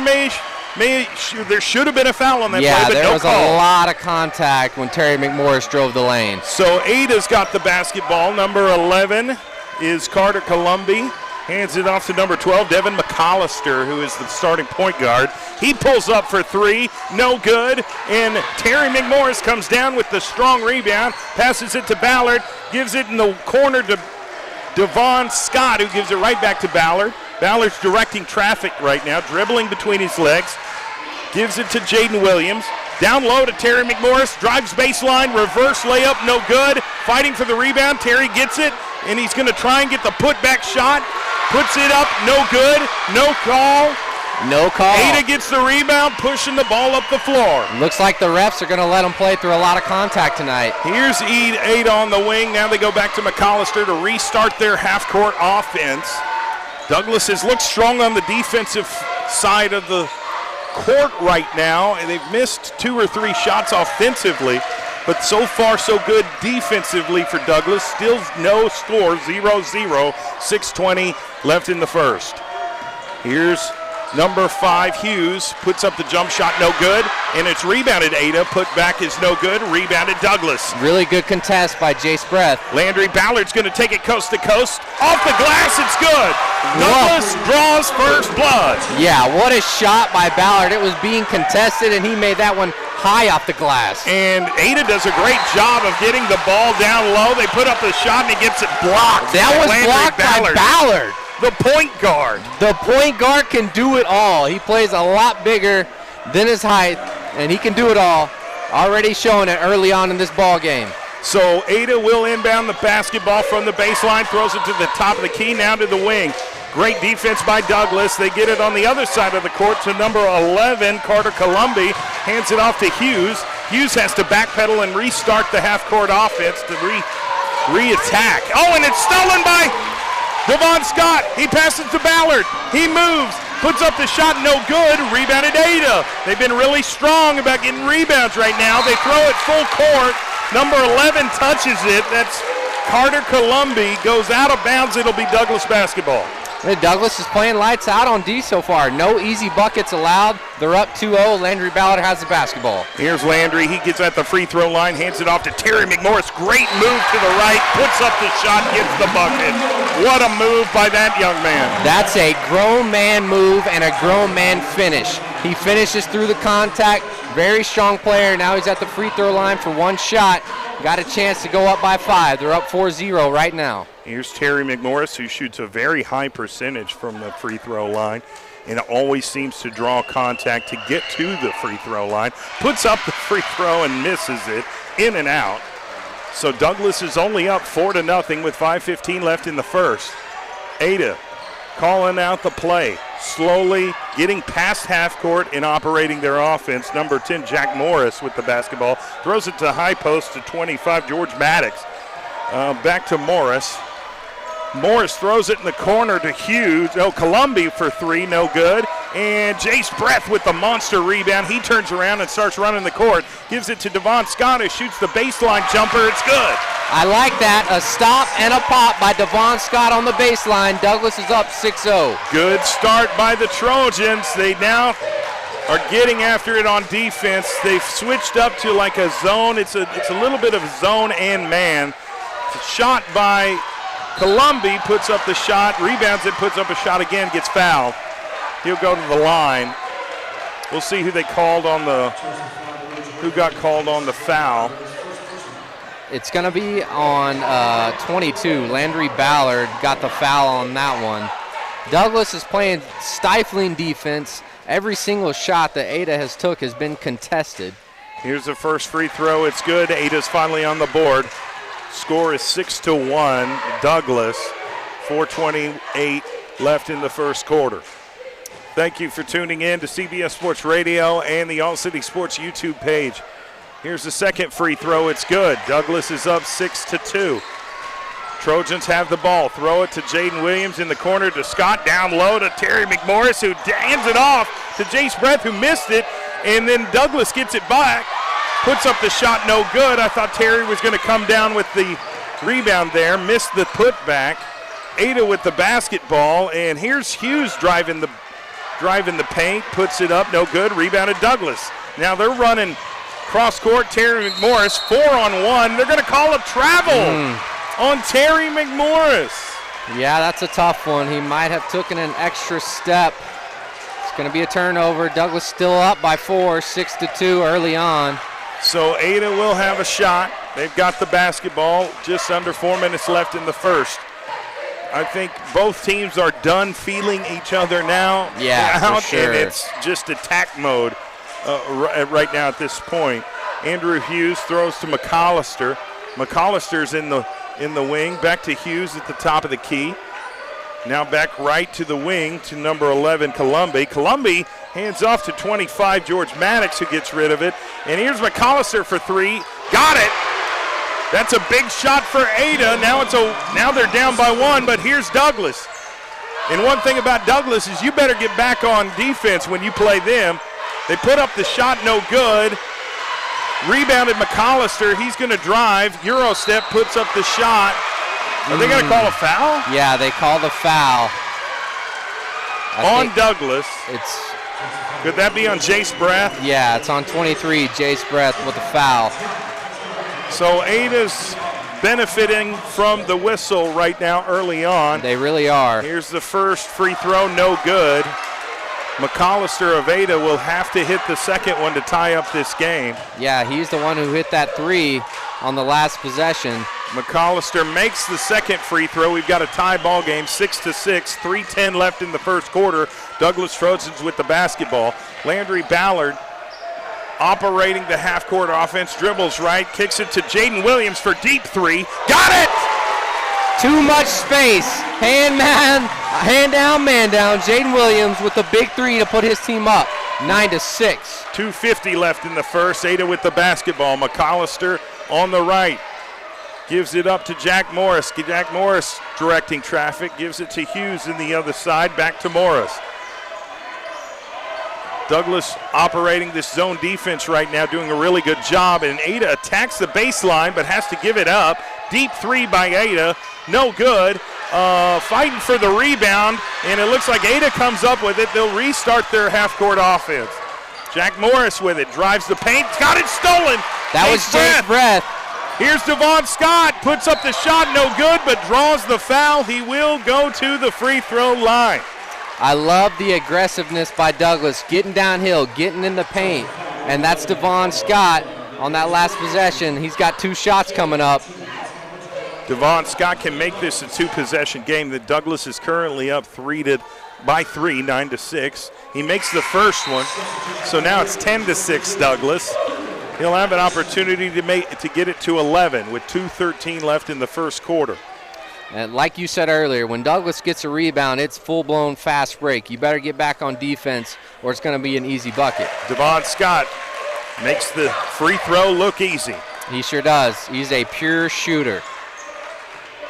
should have been a foul on that play, but there no was call. A lot of contact when Terry McMorris drove the lane. So Ada's got the basketball. Number 11 is Carter Columby. Hands it off to number 12, Devin McAllister, who is the starting point guard. He pulls up for 3, no good. And Terry McMorris comes down with the strong rebound, passes it to Ballard, gives it in the corner to Devon Scott, who gives it right back to Ballard. Ballard's directing traffic right now, dribbling between his legs. Gives it to Jaden Williams. Down low to Terry McMorris, drives baseline, reverse layup, no good. Fighting for the rebound, Terry gets it, and he's going to try and get the putback shot. Puts it up, no good, no call. No call. Ada gets the rebound, pushing the ball up the floor. Looks like the refs are going to let him play through a lot of contact tonight. Here's Ada on the wing. Now they go back to McAllister to restart their half-court offense. Douglas has looked strong on the defensive side of the court right now, and they've missed 2 or 3 shots offensively. but so far so good defensively for Douglas. Still no score, 0-0, 6:20 left in the first. Here's number 5, Hughes, puts up the jump shot, no good, and it's rebounded. Ada, put back is no good, rebounded Douglas. Really good contest by Jace Breath. Landry Ballard's going to take it coast to coast. Off the glass, it's good. Douglas draws first blood. Yeah, what a shot by Ballard. It was being contested, and he made that one high off the glass. And Ada does a great job of getting the ball down low. They put up the shot, and he gets it blocked. That was blocked by Ballard. The point guard. The point guard can do it all. He plays a lot bigger than his height, and he can do it all. Already showing it early on in this ball game. So Ada will inbound the basketball from the baseline, throws it to the top of the key, now to the wing. Great defense by Douglas. They get it on the other side of the court to number 11, Carter Columbi. Hands it off to Hughes. Hughes has to backpedal and restart the half-court offense to re-attack. Oh, and it's stolen by Devon Scott. He passes to Ballard. He moves, puts up the shot, no good. Rebounded Ada. They've been really strong about getting rebounds right now. They throw it full court. Number 11 touches it. That's Carter Columbi. Goes out of bounds. It'll be Douglas basketball. Douglas is playing lights out on D so far. No easy buckets allowed. They're up 2-0. Landry Ballard has the basketball. Here's Landry. He gets at the free throw line, hands it off to Terry McMorris. Great move to the right, puts up the shot, gets the bucket. What a move by that young man. That's a grown man move and a grown man finish. He finishes through the contact. Very strong player. Now he's at the free throw line for one shot. Got a chance to go up by 5. They're up 4-0 right now. Here's Terry McMorris, who shoots a very high percentage from the free throw line and always seems to draw contact to get to the free throw line. Puts up the free throw and misses it, in and out. So Douglas is only up 4-0 with 5:15 left in the first. Ada calling out the play, slowly getting past half court and operating their offense. Number 10, Jack Morris with the basketball. Throws it to high post to 25, George Maddox. Back to Morris. Morris throws it in the corner to Hughes. Oh, Columbi for 3, no good. And Jace Breath with the monster rebound. He turns around and starts running the court. Gives it to Devon Scott, who shoots the baseline jumper. It's good. I like that. A stop and a pop by Devon Scott on the baseline. Douglas is up 6-0. Good start by the Trojans. They now are getting after it on defense. They've switched up to like a zone. It's a little bit of zone and man. It's a shot by Columbi, puts up the shot, rebounds it, puts up a shot again, gets fouled. He'll go to the line. We'll see who got called on the foul. It's going to be on 22. Landry Ballard got the foul on that one. Douglas is playing stifling defense. Every single shot that Ada has took has been contested. Here's the first free throw. It's good. Ada's finally on the board. Score is 6-1, Douglas. 4:28 left in the first quarter. Thank you for tuning in to CBS Sports Radio and the All City Sports YouTube page. Here's the second free throw. It's good. Douglas is up 6-2. Trojans have the ball. Throw it to Jaden Williams in the corner to Scott. Down low to Terry McMorris, who hands it off to Jace Breath, who missed it. And then Douglas gets it back. Puts up the shot, no good. I thought Terry was going to come down with the rebound there. Missed the putback. Ada with the basketball, and here's Hughes driving the paint. Puts it up, no good. Rebounded Douglas. Now they're running cross court. Terry McMorris 4-on-1. They're going to call a travel on Terry McMorris. Yeah, that's a tough one. He might have taken an extra step. It's going to be a turnover. Douglas still up by 4, 6-2 early on. So Ada will have a shot. They've got the basketball. Just under 4 minutes left in the first. I think both teams are done feeling each other now. Yeah, for sure. And it's just attack mode right now at this point. Andrew Hughes throws to McAllister. McAllister's in the wing. Back to Hughes at the top of the key. Now back right to the wing to number 11, Columbi. Columbi hands off to 25, George Maddox, who gets rid of it. And here's McAllister for 3. Got it. That's a big shot for Ada. Now they're down by 1, but here's Douglas. And one thing about Douglas is you better get back on defense when you play them. They put up the shot, no good. Rebounded McAllister. He's going to drive. Euro step, puts up the shot. Are they going to call a foul? Yeah, they call the foul. On Douglas. Could that be on Jace Breath? Yeah, it's on 23, Jace Breath with a foul. So Ada's benefiting from the whistle right now early on. They really are. Here's the first free throw, no good. McAllister of Ada will have to hit the second one to tie up this game. Yeah, he's the one who hit that 3 on the last possession. McAllister makes the second free throw. We've got a tie ball game, 6-6, 3:10 left in the first quarter. Douglas Trojans with the basketball. Landry Ballard operating the half-court offense, dribbles right, kicks it to Jaden Williams for deep 3. Got it! Too much space. Hand down, man down. Jaden Williams with the big 3 to put his team up, 9-6. 2:50 left in the first. Ada with the basketball. McAllister on the right. Gives it up to Jack Morris. Jack Morris directing traffic. Gives it to Hughes in the other side. Back to Morris. Douglas operating this zone defense right now, doing a really good job. And Ada attacks the baseline but has to give it up. Deep 3 by Ada. No good. Fighting for the rebound. And it looks like Ada comes up with it. They'll restart their half-court offense. Jack Morris with it. Drives the paint. Got it stolen. That was Jace Breath. Here's Devon Scott, puts up the shot, no good, but draws the foul. He will go to the free throw line. I love the aggressiveness by Douglas, getting downhill, getting in the paint, and that's Devon Scott on that last possession. He's got 2 shots coming up. Devon Scott can make this a 2-possession game. That Douglas is currently up 3, 9-6. He makes the first one, so now it's 10-6 Douglas. He'll have an opportunity to get it to 11 with 2:13 left in the first quarter. And like you said earlier, when Douglas gets a rebound, it's full-blown fast break. You better get back on defense or it's going to be an easy bucket. Devon Scott makes the free throw look easy. He sure does. He's a pure shooter.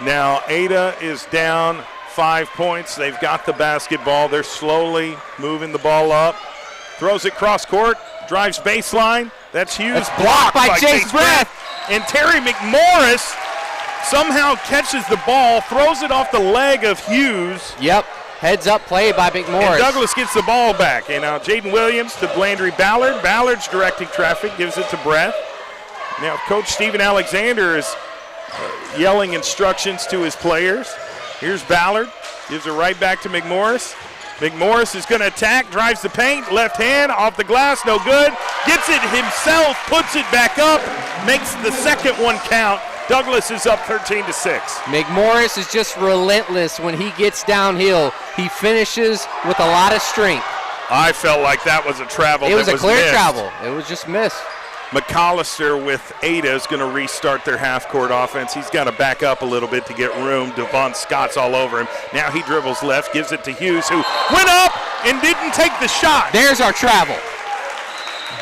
Now Ada is down 5 points. They've got the basketball. They're slowly moving the ball up. Throws it cross court, drives baseline. That's Hughes. It's blocked by Jace Breath. And Terry McMorris somehow catches the ball, throws it off the leg of Hughes. Yep, heads up play by McMorris. And Douglas gets the ball back. And now Jaden Williams to Landry Ballard. Ballard's directing traffic, gives it to Breath. Now Coach Stephen Alexander is yelling instructions to his players. Here's Ballard, gives it right back to McMorris. McMorris is going to attack, drives the paint, left hand, off the glass, no good. Gets it himself, puts it back up, makes the second one count. Douglas is up 13-6. McMorris is just relentless when he gets downhill. He finishes with a lot of strength. I felt like that was a travel. It was a clear missed. travel. It was just missed. McAllister with Ada is going to restart their half-court offense. He's got to back up a little bit to get room. Devon Scott's all over him. Now he dribbles left, gives it to Hughes, who went up and didn't take the shot. There's our travel.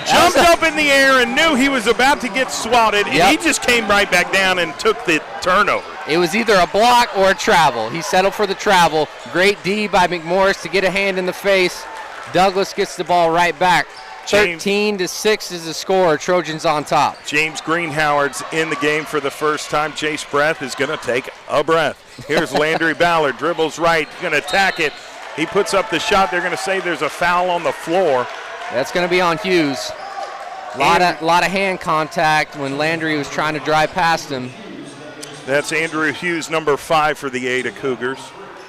Jumped up in the air and knew he was about to get swatted, and he just came right back down and took the turnover. It was either a block or a travel. He settled for the travel. Great D by McMorris to get a hand in the face. Douglas gets the ball right back. 13-6 is the score. Trojans on top. James Greenhoward's in the game for the first time. Jace Breath is going to take a breath. Here's Landry Ballard, dribbles right, going to attack it. He puts up the shot. They're going to say there's a foul on the floor. That's going to be on Hughes. A lot of hand contact when Landry was trying to drive past him. That's Andrew Hughes, number 5 for the Ada Cougars.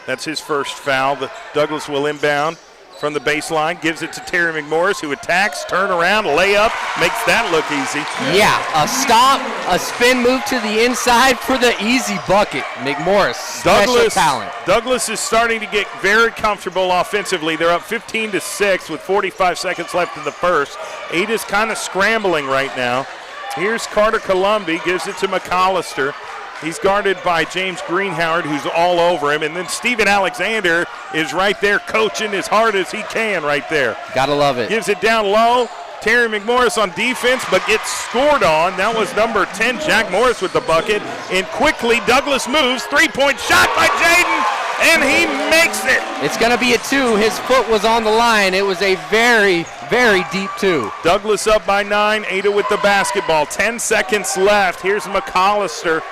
That's his first foul. Douglas will inbound from the baseline, gives it to Terry McMorris, who attacks, turn around, layup, makes that look easy. Yeah, a stop, a spin move to the inside for the easy bucket. McMorris, special talent. Douglas is starting to get very comfortable offensively. They're up 15-6 with 45 seconds left in the first. Ada's kind of scrambling right now. Here's Carter Columbi, gives it to McAllister. He's guarded by James Greenhoward, who's all over him. And then Stephen Alexander is right there coaching as hard as he can right there. Gotta love it. Gives it down low. Terry McMorris on defense, but gets scored on. That was number 10, Jack Morris with the bucket. And quickly, Douglas moves. 3-point shot by Jaden. and he makes it. It's going to be a 2. His foot was on the line. It was a very, very deep 2. Douglas up by 9. Ada with the basketball. 10 seconds left. Here's McAllister.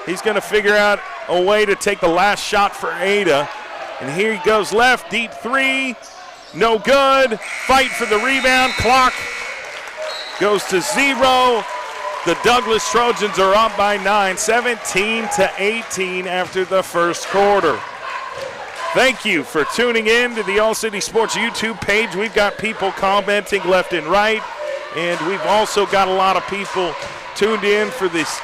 He's going to figure out a way to take the last shot for Ada. And here he goes left. Deep 3. No good. Fight for the rebound. Clock goes to 0. The Douglas Trojans are up by 9, 17-18 after the first quarter. Thank you for tuning in to the All City Sports YouTube page. We've got people commenting left and right, and we've also got a lot of people tuned in for this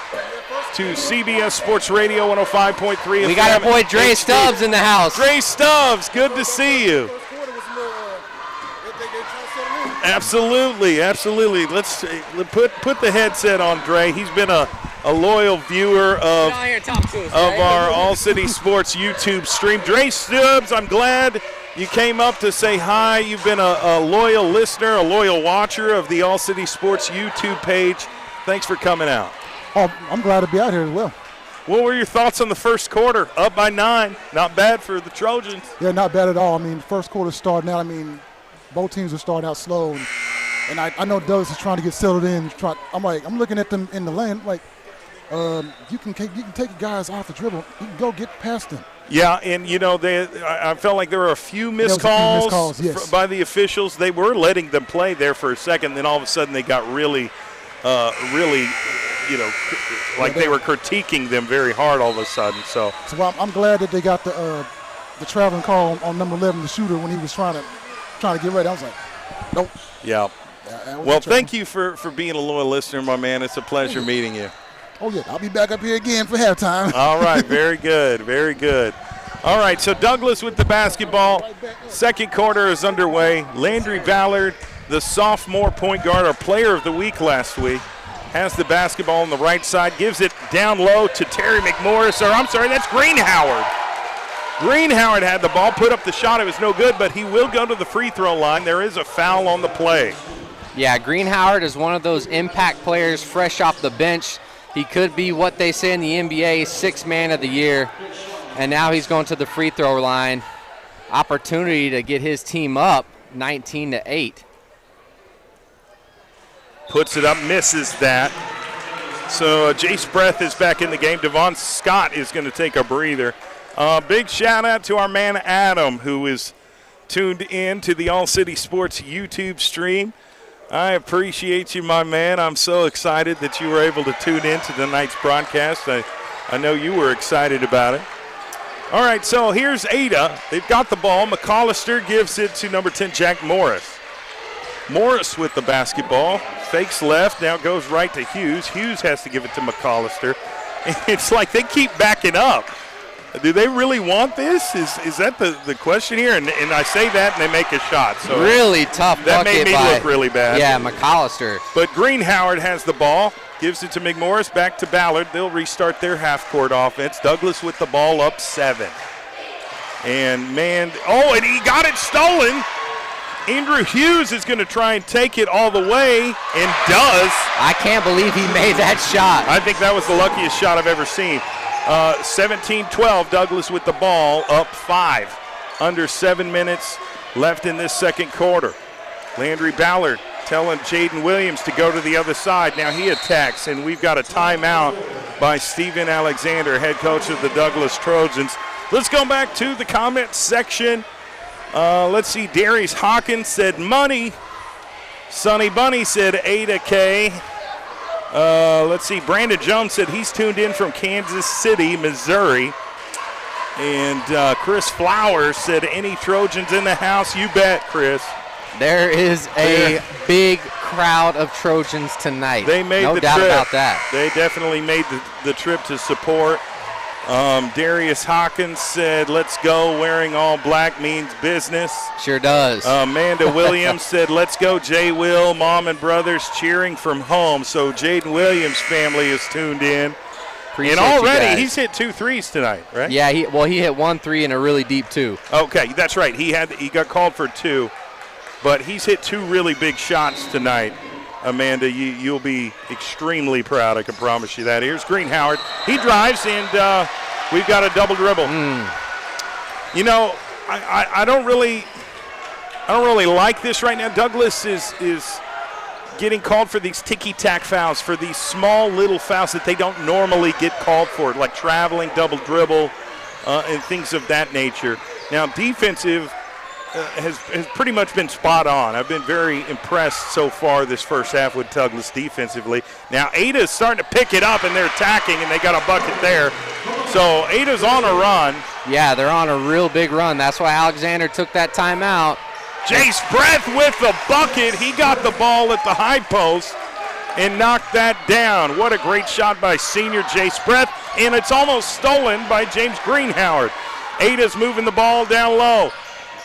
to CBS Sports Radio 105.3. We got our boy Dre Stubbs in the house. Dre Stubbs, good to see you. Absolutely. Let's put the headset on, Dre. He's been a loyal viewer of our All City Sports YouTube stream. Dre Stubbs, I'm glad you came up to say hi. You've been a loyal listener, a loyal watcher of the All City Sports YouTube page. Thanks for coming out. Oh, I'm glad to be out here as well. What were your thoughts on the first quarter? Up by 9. Not bad for the Trojans. Yeah, not bad at all. I mean, first quarter starting out, both teams are starting out slow. And I know Douglas is trying to get settled in. I'm looking at them in the lane, you can take guys off the dribble. You can go get past them. Yeah, and I felt like there were a few missed calls yes. by the officials. They were letting them play there for a second, then all of a sudden they got really, they were critiquing them very hard all of a sudden. So I'm glad that they got the traveling call on number 11, the shooter, when he was trying to get ready. I was like, nope. Yeah. Well, thank you for being a loyal listener, my man. It's a pleasure meeting you. Oh, yeah, I'll be back up here again for halftime. All right, very good, very good. All right, so Douglas with the basketball. Second quarter is underway. Landry Ballard, the sophomore point guard, our player of the week last week, has the basketball on the right side, gives it down low to Terry McMorris, that's Green Howard. Green Howard had the ball, put up the shot. It was no good, but he will go to the free throw line. There is a foul on the play. Yeah, Green Howard is one of those impact players fresh off the bench. He could be what they say in the NBA, sixth man of the year. And now he's going to the free throw line. Opportunity to get his team up 19-8. Puts it up, misses that. So Jace Breath is back in the game. Devon Scott is going to take a breather. Big shout out to our man Adam, who is tuned in to the All City Sports YouTube stream. I appreciate you, my man. I'm so excited that you were able to tune in to tonight's broadcast. I know you were excited about it. All right, so here's Ada. They've got the ball. McAllister gives it to number 10, Jack Morris. Morris with the basketball. Fakes left, now goes right to Hughes. Hughes has to give it to McAllister. It's like they keep backing up. Do they really want this? Is that the question here? And I say that, and they make a shot. So really tough that bucket made me look really bad. Yeah, McAllister. But Green Howard has the ball, gives it to McMorris, back to Ballard. They'll restart their half-court offense. Douglas with the ball up 7. And, and he got it stolen. Andrew Hughes is going to try and take it all the way, and does. I can't believe he made that shot. I think that was the luckiest shot I've ever seen. 17-12, Douglas with the ball, up 5. Under 7 minutes left in this second quarter. Landry Ballard telling Jaden Williams to go to the other side. Now he attacks, and we've got a timeout by Steven Alexander, head coach of the Douglas Trojans. Let's go back to the comments section. Let's see, Darius Hawkins said money. Sonny Bunny said Ada K. Let's see, Brandon Jones said he's tuned in from Kansas City, Missouri. And Chris Flowers said any Trojans in the house? You bet, Chris. There is a big crowd of Trojans tonight. They made no the doubt trip. about that. They definitely made the trip to support. Darius Hawkins said, let's go, wearing all black means business. Sure does. Amanda Williams said, let's go, Jay Will, mom and brothers cheering from home. So Jaden Williams' family is tuned in. Appreciate and already you he's hit 2 threes tonight, right? Yeah, he hit 1 3 and a really deep 2. Okay, that's right. He got called for 2, but he's hit 2 really big shots tonight. Amanda, you'll be extremely proud, I can promise you that. Here's Green Howard. He drives, and we've got a double dribble. You know, I don't really like this right now. Douglas is getting called for these ticky-tack fouls, for these small little fouls that they don't normally get called for, like traveling, double dribble, and things of that nature. Now, defensive has pretty much been spot on. I've been very impressed so far this first half with Douglas defensively. Now, Ada's starting to pick it up, and they're attacking, and they got a bucket there. So Ada's on a run. Yeah, they're on a real big run. That's why Alexander took that timeout. Jace Breath with the bucket. He got the ball at the high post and knocked that down. What a great shot by senior Jace Breath, and it's almost stolen by James Greenhoward. Ada's moving the ball down low.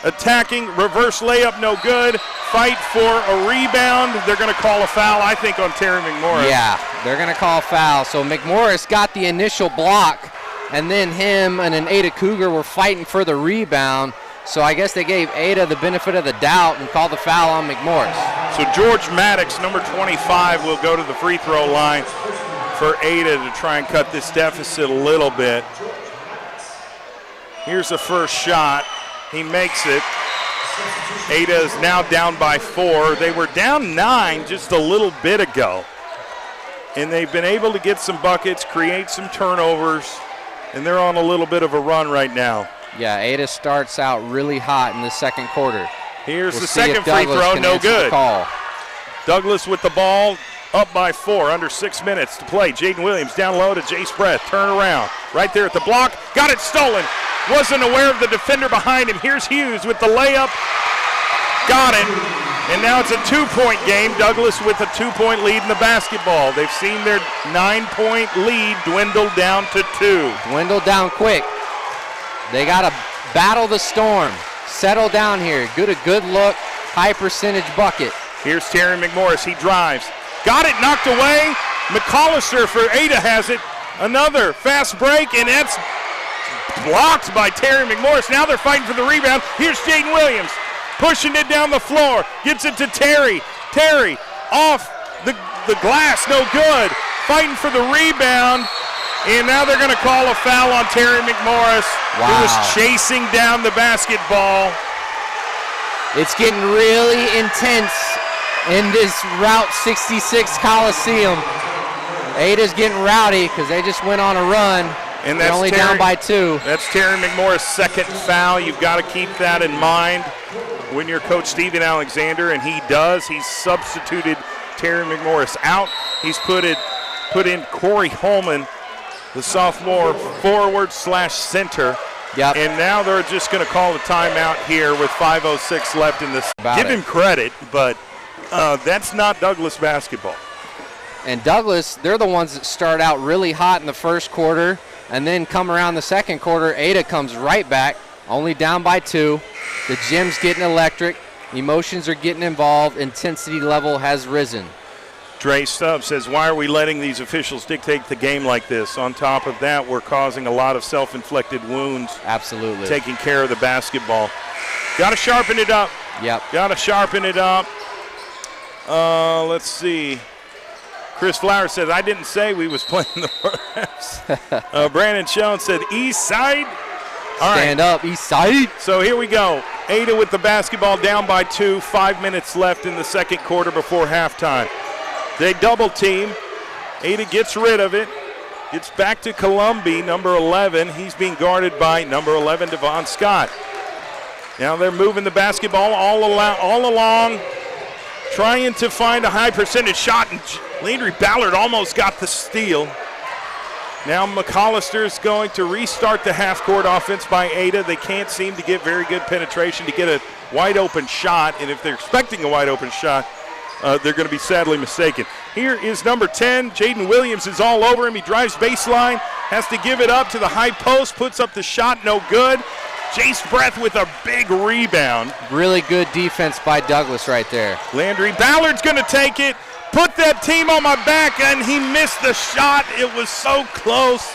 Attacking, reverse layup, no good. Fight for a rebound. They're going to call a foul, I think, on Terry McMorris. Yeah, they're going to call a foul. So McMorris got the initial block, and then him and an Ada Cougar were fighting for the rebound. So I guess they gave Ada the benefit of the doubt and called the foul on McMorris. So George Maddox, number 25, will go to the free throw line for Ada to try and cut this deficit a little bit. Here's the first shot. He makes it. Ada is now down by 4. They were down 9 just a little bit ago. And they've been able to get some buckets, create some turnovers, and they're on a little bit of a run right now. Yeah, Ada starts out really hot in the second quarter. Here's the second free throw, no good. Douglas with the ball, up by 4, under 6 minutes to play. Jaden Williams down low to Jace Breath, turn around. Right there at the block, got it stolen. Wasn't aware of the defender behind him. Here's Hughes with the layup, got it. And now it's a 2-point game. Douglas with a 2-point lead in the basketball. They've seen their 9-point lead dwindle down to 2. Dwindle down quick. They got to battle the storm. Settle down here. Get a good look. High percentage bucket. Here's Terry McMorris. He drives. Got it knocked away. McCollister for Ada has it. Another fast break, and that's blocked by Terry McMorris. Now they're fighting for the rebound. Here's Jaden Williams pushing it down the floor. Gets it to Terry. Terry off the glass. No good. Fighting for the rebound. And now they're going to call a foul on Terry McMorris, who was chasing down the basketball. It's getting really intense in this Route 66 Coliseum. Ada's getting rowdy because they just went on a run. And they're only down by 2. That's Terry McMorris' second foul. You've got to keep that in mind when you're Coach Steven Alexander, and he does. He's substituted Terry McMorris out. He's put in Corey Holman, the sophomore forward/center. Yep. And now they're just going to call a timeout here with 5:06 left in this. Give him credit, but that's not Douglas basketball. And Douglas, they're the ones that start out really hot in the first quarter and then come around the second quarter. Ada comes right back, only down by 2. The gym's getting electric. Emotions are getting involved. Intensity level has risen. Dre Stubbs says, why are we letting these officials dictate the game like this? On top of that, we're causing a lot of self-inflicted wounds. Absolutely. Taking care of the basketball. Got to sharpen it up. Yep. Got to sharpen it up. Let's see. Chris Flowers said, I didn't say we was playing the refs. Brandon Jones said, East Side. All Stand up, East Side. So here we go. Ada with the basketball down by 2. 5 minutes left in the second quarter before halftime. They double team. Ada gets rid of it. Gets back to Columby, number 11. He's being guarded by number 11, Devon Scott. Now they're moving the basketball all along, trying to find a high percentage shot, and Landry Ballard almost got the steal. Now McCollister is going to restart the half-court offense by Ada. They can't seem to get very good penetration to get a wide-open shot, and if they're expecting a wide-open shot, they're going to be sadly mistaken. Here is number 10. Jaden Williams is all over him. He drives baseline, has to give it up to the high post, puts up the shot, no good. Jace Breath with a big rebound. Really good defense by Douglas right there. Landry Ballard's going to take it, put that team on my back, and he missed the shot. It was so close.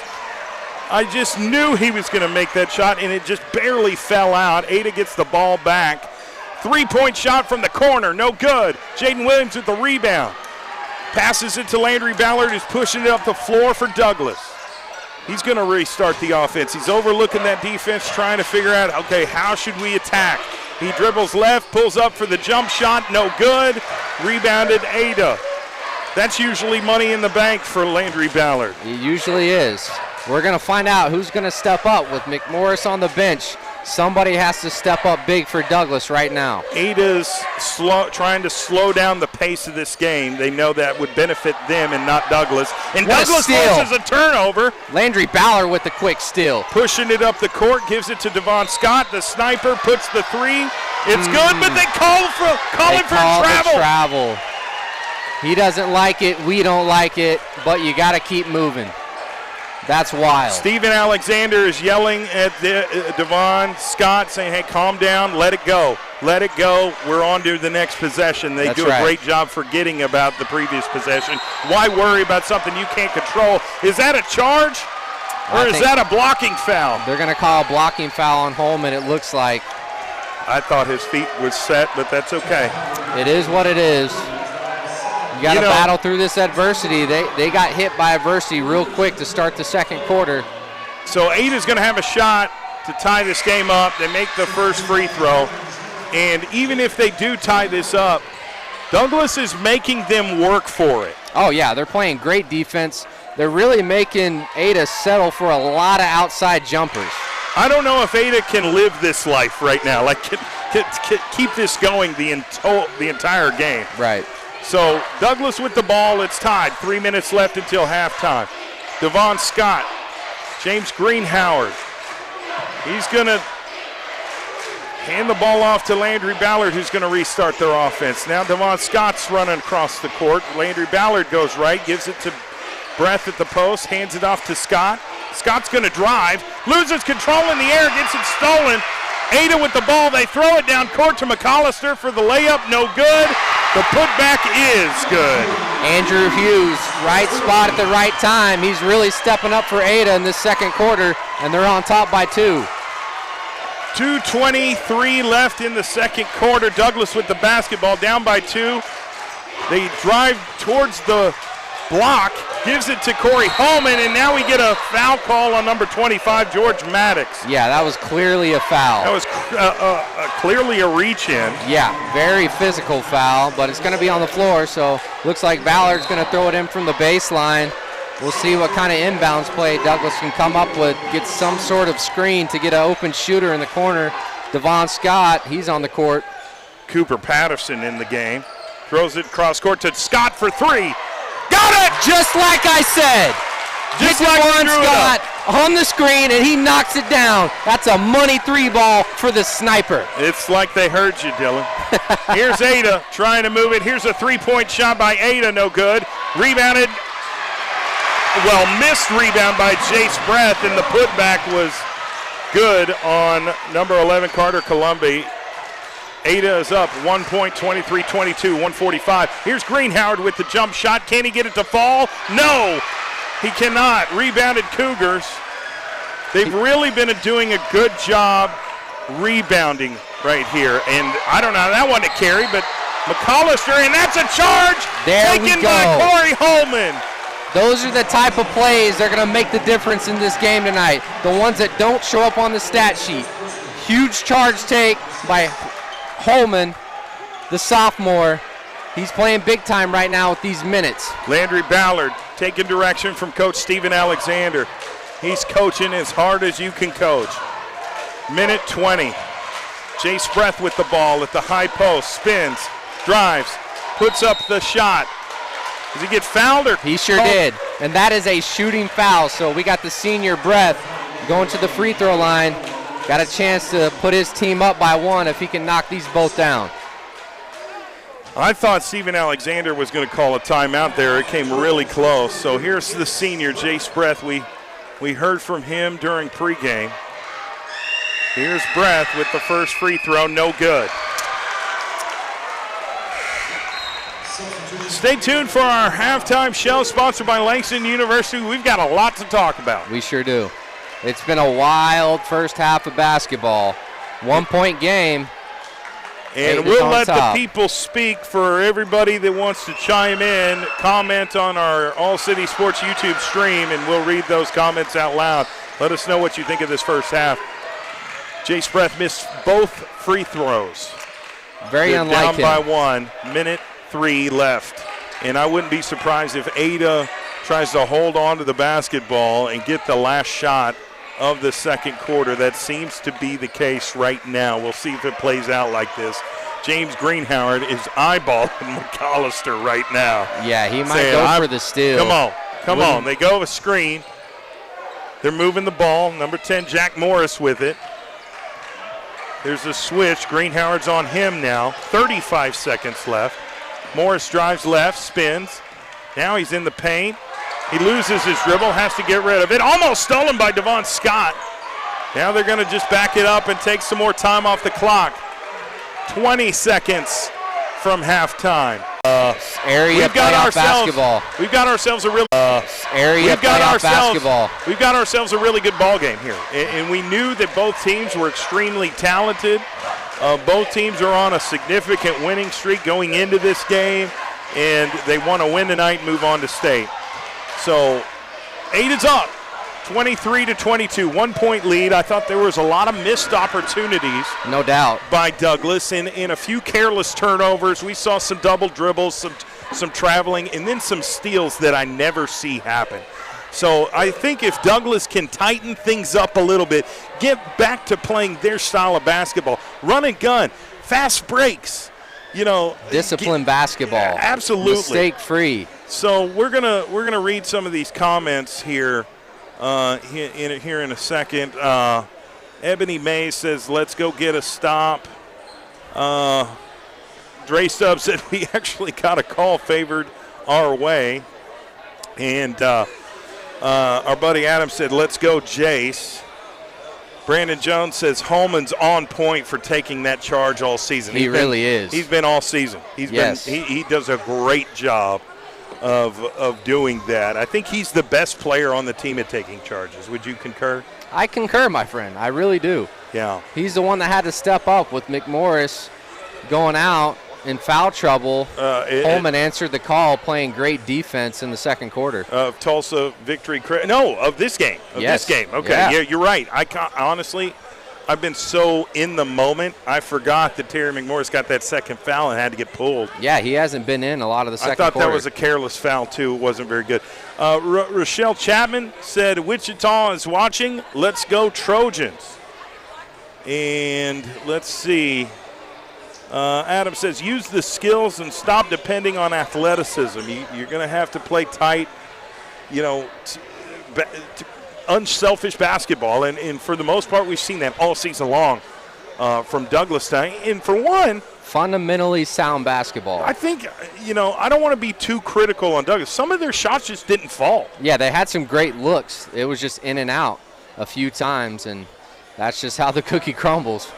I just knew he was going to make that shot, and it just barely fell out. Ada gets the ball back. 3-point shot from the corner, no good. Jaden Williams with the rebound. Passes it to Landry Ballard, who's pushing it up the floor for Douglas. He's going to restart the offense. He's overlooking that defense, trying to figure out, okay, how should we attack? He dribbles left, pulls up for the jump shot, no good. Rebounded Ada. That's usually money in the bank for Landry Ballard. It usually is. We're going to find out who's going to step up with McMorris on the bench. Somebody has to step up big for Douglas right now. Ada's trying to slow down the pace of this game. They know that would benefit them and not Douglas. And what Douglas forces a turnover. Landry Ballard with the quick steal. Pushing it up the court, gives it to Devon Scott. The sniper puts the three. It's good, but they call him for travel. He doesn't like it. We don't like it, but you got to keep moving. That's wild. Steven Alexander is yelling at Devon Scott, saying, hey, calm down, let it go. Let it go. We're on to the next possession. They do a great job forgetting about the previous possession. Why worry about something you can't control? Is that a charge, or is that a blocking foul? They're going to call a blocking foul on Holman, it looks like. I thought his feet was set, but that's okay. It is what it is. You got to battle through this adversity. They got hit by adversity real quick to start the second quarter. So Ada's going to have a shot to tie this game up. They make the first free throw. And even if they do tie this up, Douglas is making them work for it. Oh, yeah, they're playing great defense. They're really making Ada settle for a lot of outside jumpers. I don't know if Ada can live this life right now, like can keep this going the entire game. Right. So Douglas with the ball, it's tied. 3 minutes left until halftime. Devon Scott, James Greenhoward. He's going to hand the ball off to Landry Ballard, who's going to restart their offense. Now Devon Scott's running across the court. Landry Ballard goes right, gives it to Breath at the post, hands it off to Scott. Scott's going to drive, loses control in the air, gets it stolen. Ada with the ball, they throw it down court to McAllister for the layup, no good. The putback is good. Andrew Hughes, right spot at the right time. He's really stepping up for Ada in this second quarter, and they're on top by 2. 2:23 left in the second quarter. Douglas with the basketball, down by 2. They drive towards the block, gives it to Corey Holman, and now we get a foul call on number 25, George Maddox. Yeah, that was clearly a foul. That was clearly a reach-in. Yeah, very physical foul, but it's going to be on the floor, so looks like Ballard's going to throw it in from the baseline. We'll see what kind of inbounds play Douglas can come up with, get some sort of screen to get an open shooter in the corner. Devon Scott, he's on the court. Cooper Patterson in the game. Throws it cross court to Scott for 3. Got it! Just like I said. Just like Devon Scott on the screen, and he knocks it down. That's a money 3 ball for the sniper. It's like they heard you, Dylan. Here's Ada trying to move it. Here's a 3-point shot by Ada, no good. Rebounded, missed rebound by Jace Breath, and the putback was good on number 11, Carter Columbi. Ada is up 1 point, 23-22, 145. Here's Greenhoward with the jump shot. Can he get it to fall? No, he cannot. Rebounded Cougars. They've really been doing a good job rebounding right here. And I don't know how that one to carry, but McAllister, and that's a charge taken by Corey Holman. Those are the type of plays that are going to make the difference in this game tonight. The ones that don't show up on the stat sheet. Huge charge take by Holman, the sophomore. He's playing big time right now with these minutes. Landry Ballard taking direction from Coach Steven Alexander. He's coaching as hard as you can coach. Minute 20. Jace Breath with the ball at the high post. Spins, drives, puts up the shot. Does he get fouled? He sure did. And that is a shooting foul. So we got the senior Breath going to the free throw line. Got a chance to put his team up by 1 if he can knock these both down. I thought Steven Alexander was going to call a timeout there. It came really close. So here's the senior, Jace Breath. We heard from him during pregame. Here's Breath with the first free throw, no good. Stay tuned for our halftime show sponsored by Langston University. We've got a lot to talk about. We sure do. It's been a wild first half of basketball. 1 point game. And we'll let the people speak for everybody that wants to chime in, comment on our All City Sports YouTube stream, and we'll read those comments out loud. Let us know what you think of this first half. Jace Breath missed both free throws. Very unlike him. Down by 1, minute 3 left. And I wouldn't be surprised if Ada tries to hold on to the basketball and get the last shot of the second quarter. That seems to be the case right now. We'll see if it plays out like this. James Greenhoward is eyeballing McAllister right now. Yeah, he might go for the steal. Come on. They go a screen. They're moving the ball. Number 10, Jack Morris with it. There's a switch. Greenhoward's on him now. 35 seconds left. Morris drives left, spins. Now he's in the paint. He loses his dribble, has to get rid of it. Almost stolen by Devon Scott. Now they're going to just back it up and take some more time off the clock. 20 seconds from halftime. Area playoff basketball. We've got ourselves a really basketball. We've got ourselves a really good ball game here, and we knew that both teams were extremely talented. Both teams are on a significant winning streak going into this game, and they want to win tonight and move on to state. So, 8 is up, 23-22, 1-point lead. I thought there was a lot of missed opportunities. No doubt. By Douglas, and in a few careless turnovers. We saw some double dribbles, some traveling, and then some steals that I never see happen. So I think if Douglas can tighten things up a little bit, get back to playing their style of basketball, run and gun, fast breaks, disciplined basketball. Absolutely. Mistake-free. So we're gonna read some of these comments here here in a second. Ebony May says, "Let's go get a stop." Dre Stubbs said we actually got a call favored our way, and our buddy Adam said, "Let's go, Jace." Brandon Jones says Holman's on point for taking that charge all season. He really is. He's been all season. He does a great job of doing that. I think he's the best player on the team at taking charges. Would you concur? I concur, my friend. I really do. Yeah. He's the one that had to step up with McMorris going out in foul trouble. Holman answered the call, playing great defense in the second quarter. Of Tulsa victory. Of this game. Yes. This game. Okay, yeah, you're right. Honestly, I've been so in the moment, I forgot that Terry McMorris got that second foul and had to get pulled. Yeah, he hasn't been in a lot of the second quarter. I thought quarter. That was a careless foul, too. It wasn't very good. Rochelle Chapman said, Wichita is watching. Let's go Trojans. And let's see. Adam says, use the skills and stop depending on athleticism. You're going to have to play tight, unselfish basketball. And for the most part, we've seen that all season long from Douglas tonight. And for one, fundamentally sound basketball. I think, I don't want to be too critical on Douglas. Some of their shots just didn't fall. Yeah, they had some great looks. It was just in and out a few times, and that's just how the cookie crumbles.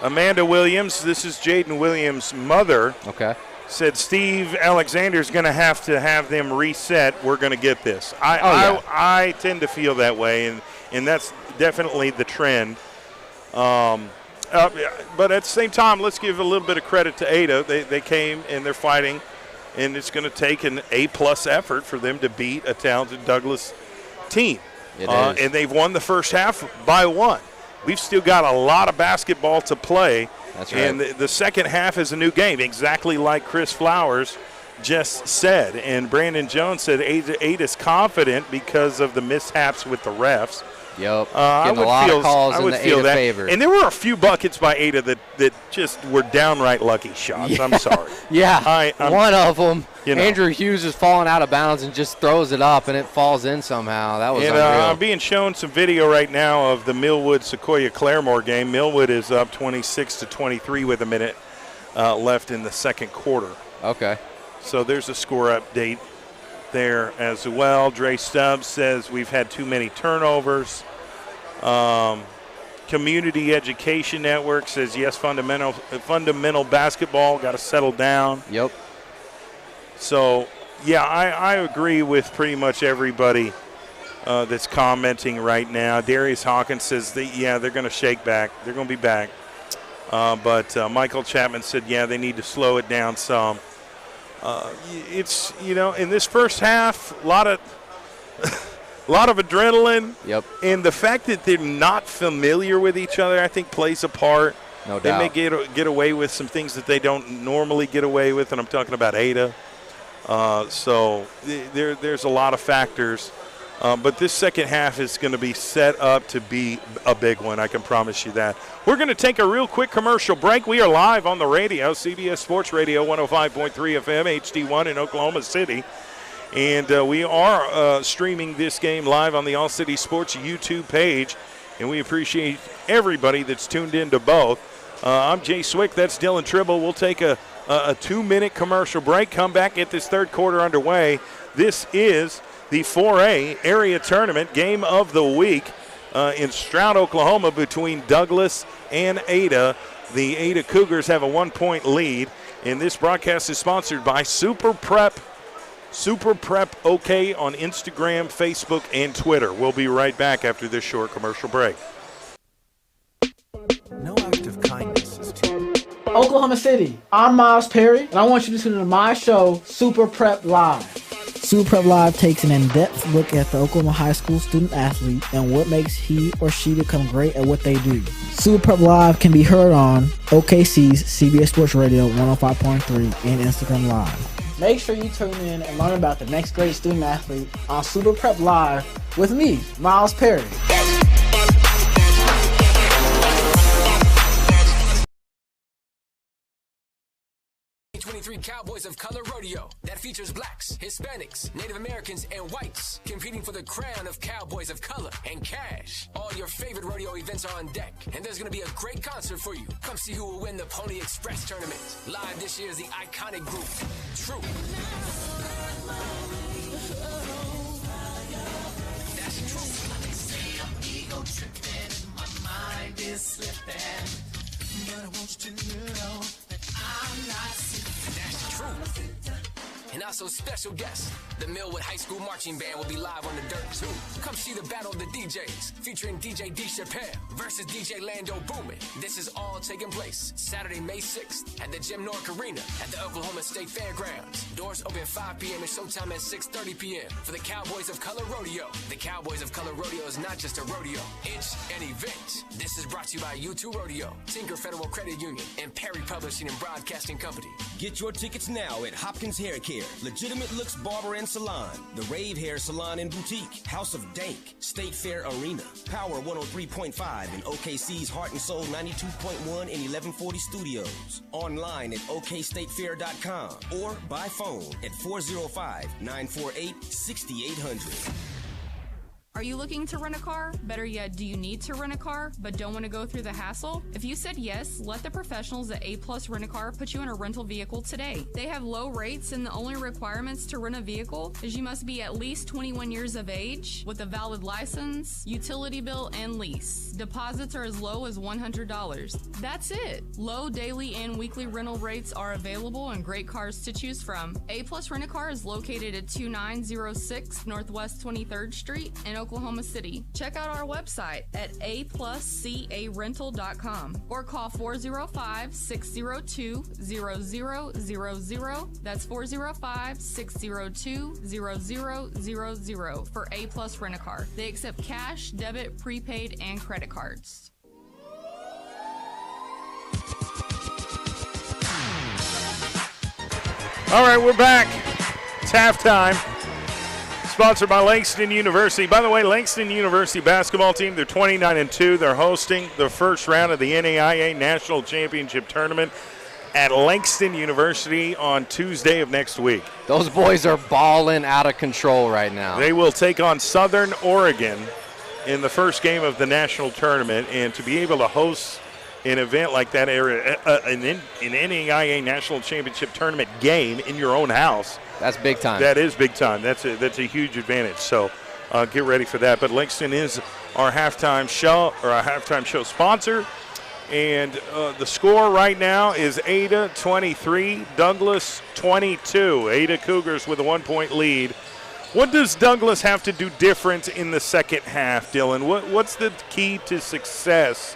Amanda Williams, this is Jaden Williams' mother. Okay. Said Steve Alexander's going to have them reset. We're going to get this. I tend to feel that way, and that's definitely the trend. But at the same time, let's give a little bit of credit to Ada. They came and they're fighting, and it's going to take an A-plus effort for them to beat a talented Douglas team. It is. And they've won the first half by 1. We've still got a lot of basketball to play. That's right. And the second half is a new game, exactly like Chris Flowers just said. And Brandon Jones said Ada's confident because of the mishaps with the refs. Yep. Getting a lot of calls in the Ada favor. And there were a few buckets by Ada that just were downright lucky shots. Yeah. I'm sorry. Yeah. One of them, You know. Andrew Hughes is falling out of bounds and just throws it up, and it falls in somehow. That was unreal. I'm being shown some video right now of the Millwood-Sequoia-Claremore game. Millwood is up 26-23 with a minute left in the second quarter. Okay. So there's a score update there as well. Dre Stubbs says we've had too many turnovers. Community Education Network says yes, fundamental basketball, got to settle down. Yep. So, yeah, I agree with pretty much everybody that's commenting right now. Darius Hawkins says they're going to shake back. They're going to be back. But Michael Chapman said, yeah, they need to slow it down some. It's, in this first half, a lot of adrenaline. Yep. And the fact that they're not familiar with each other, I think, plays a part. No doubt. They may get away with some things that they don't normally get away with, and I'm talking about Ada. So there's a lot of factors. But this second half is going to be set up to be a big one, I can promise you that. We're going to take a real quick commercial break. We are live on the radio, CBS Sports Radio 105.3 FM, HD1 in Oklahoma City. And we are streaming this game live on the All City Sports YouTube page. And we appreciate everybody that's tuned in to both. I'm Jay Swick. That's Dylan Tribble. We'll take a 2-minute commercial break, come back, get this third quarter underway. This is the 4A area tournament game of the week in Stroud, Oklahoma, between Douglas and Ada. The Ada Cougars have a 1-point lead, and this broadcast is sponsored by Super Prep OK on Instagram, Facebook, and Twitter. We'll be right back after this short commercial break. No act of kindness is too. Oklahoma City, I'm Miles Perry, and I want you to tune into my show, Super Prep Live. Super Prep Live takes an in-depth look at the Oklahoma high school student athlete and what makes he or she become great at what they do. Super Prep Live can be heard on OKC's CBS Sports Radio 105.3 and Instagram Live. Make sure you tune in and learn about the next great student athlete on Super Prep Live with me, Miles Perry. 2023 Cowboys of Color Rodeo that features blacks, Hispanics, Native Americans, and whites competing for the crown of Cowboys of Color and cash. All your favorite rodeo events are on deck, and there's going to be a great concert for you. Come see who will win the Pony Express tournament. Live this year is the iconic group, True. That's True. But I want you to know that I'm not sick. That's true. And also special guest, the Millwood High School Marching Band will be live on the dirt too. Come see the Battle of the DJs, featuring DJ D. Chappelle versus DJ Lando Boomin. This is all taking place Saturday, May 6th at the Jim Nork Arena at the Oklahoma State Fairgrounds. Doors open 5 p.m. and showtime at 6:30 p.m. for the Cowboys of Color Rodeo. The Cowboys of Color Rodeo is not just a rodeo, it's an event. This is brought to you by U2 Rodeo, Tinker Federal Credit Union, and Perry Publishing and Broadcasting Company. Get your tickets now at Hopkins Hair Care, Legitimate Looks Barber and Salon, The Rave Hair Salon and Boutique, House of Dank, State Fair Arena, Power 103.5 and OKC's Heart and Soul 92.1 and 1140 Studios. Online at okstatefair.com or by phone at 405-948-6800. Are you looking to rent a car? Better yet, do you need to rent a car but don't want to go through the hassle? If you said yes, let the professionals at A+ Rent a Car put you in a rental vehicle today. They have low rates, and the only requirements to rent a vehicle is you must be at least 21 years of age with a valid license, utility bill, and lease. Deposits are as low as $100. That's it. Low daily and weekly rental rates are available and great cars to choose from. A+ Rent a Car is located at 2906 Northwest 23rd Street in Oklahoma City. Check out our website at apluscarental.com or call 405-602-0000. That's 405-602-0000 for A+ Rent a Car. They accept cash, debit, prepaid, and credit cards. All right, we're back. It's halftime. Sponsored by Langston University. By the way, Langston University basketball team, they're 29-2. They're hosting the first round of the NAIA National Championship Tournament at Langston University on Tuesday of next week. Those boys are balling out of control right now. They will take on Southern Oregon in the first game of the national tournament, and to be able to host an event like that, an NAIA National Championship Tournament game in your own house, that's big time. That is big time. That's a huge advantage. So get ready for that. But Langston is our halftime show sponsor. And the score right now is Ada 23, Douglas 22. Ada Cougars with a 1-point lead. What does Douglas have to do different in the second half, Dylan? What's the key to success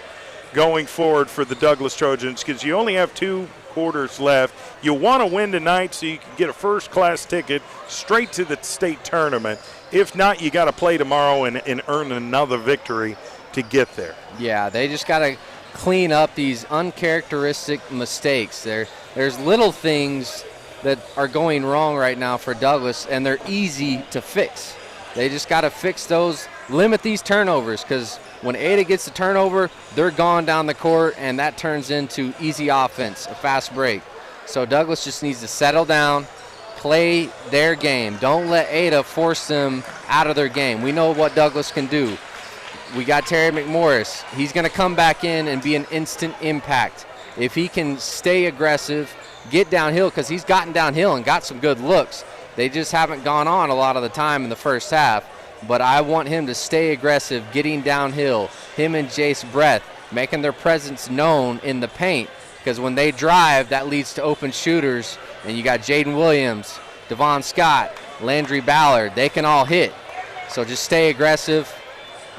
going forward for the Douglas Trojans because you only have 2 quarters left. You want to win tonight so you can get a first-class ticket straight to the state tournament. If not, you got to play tomorrow and earn another victory to get there. Yeah, they just got to clean up these uncharacteristic mistakes. There's little things that are going wrong right now for Douglas, and they're easy to fix. They just got to fix those, limit these turnovers, because when Ada gets the turnover, they're gone down the court, and that turns into easy offense, a fast break. So Douglas just needs to settle down, play their game. Don't let Ada force them out of their game. We know what Douglas can do. We got Terry McMorris. He's going to come back in and be an instant impact. If he can stay aggressive, get downhill, because he's gotten downhill and got some good looks. They just haven't gone on a lot of the time in the first half. But I want him to stay aggressive, getting downhill. Him and Jace Breath making their presence known in the paint, because when they drive, that leads to open shooters. And you got Jaden Williams, Devon Scott, Landry Ballard. They can all hit. So just stay aggressive,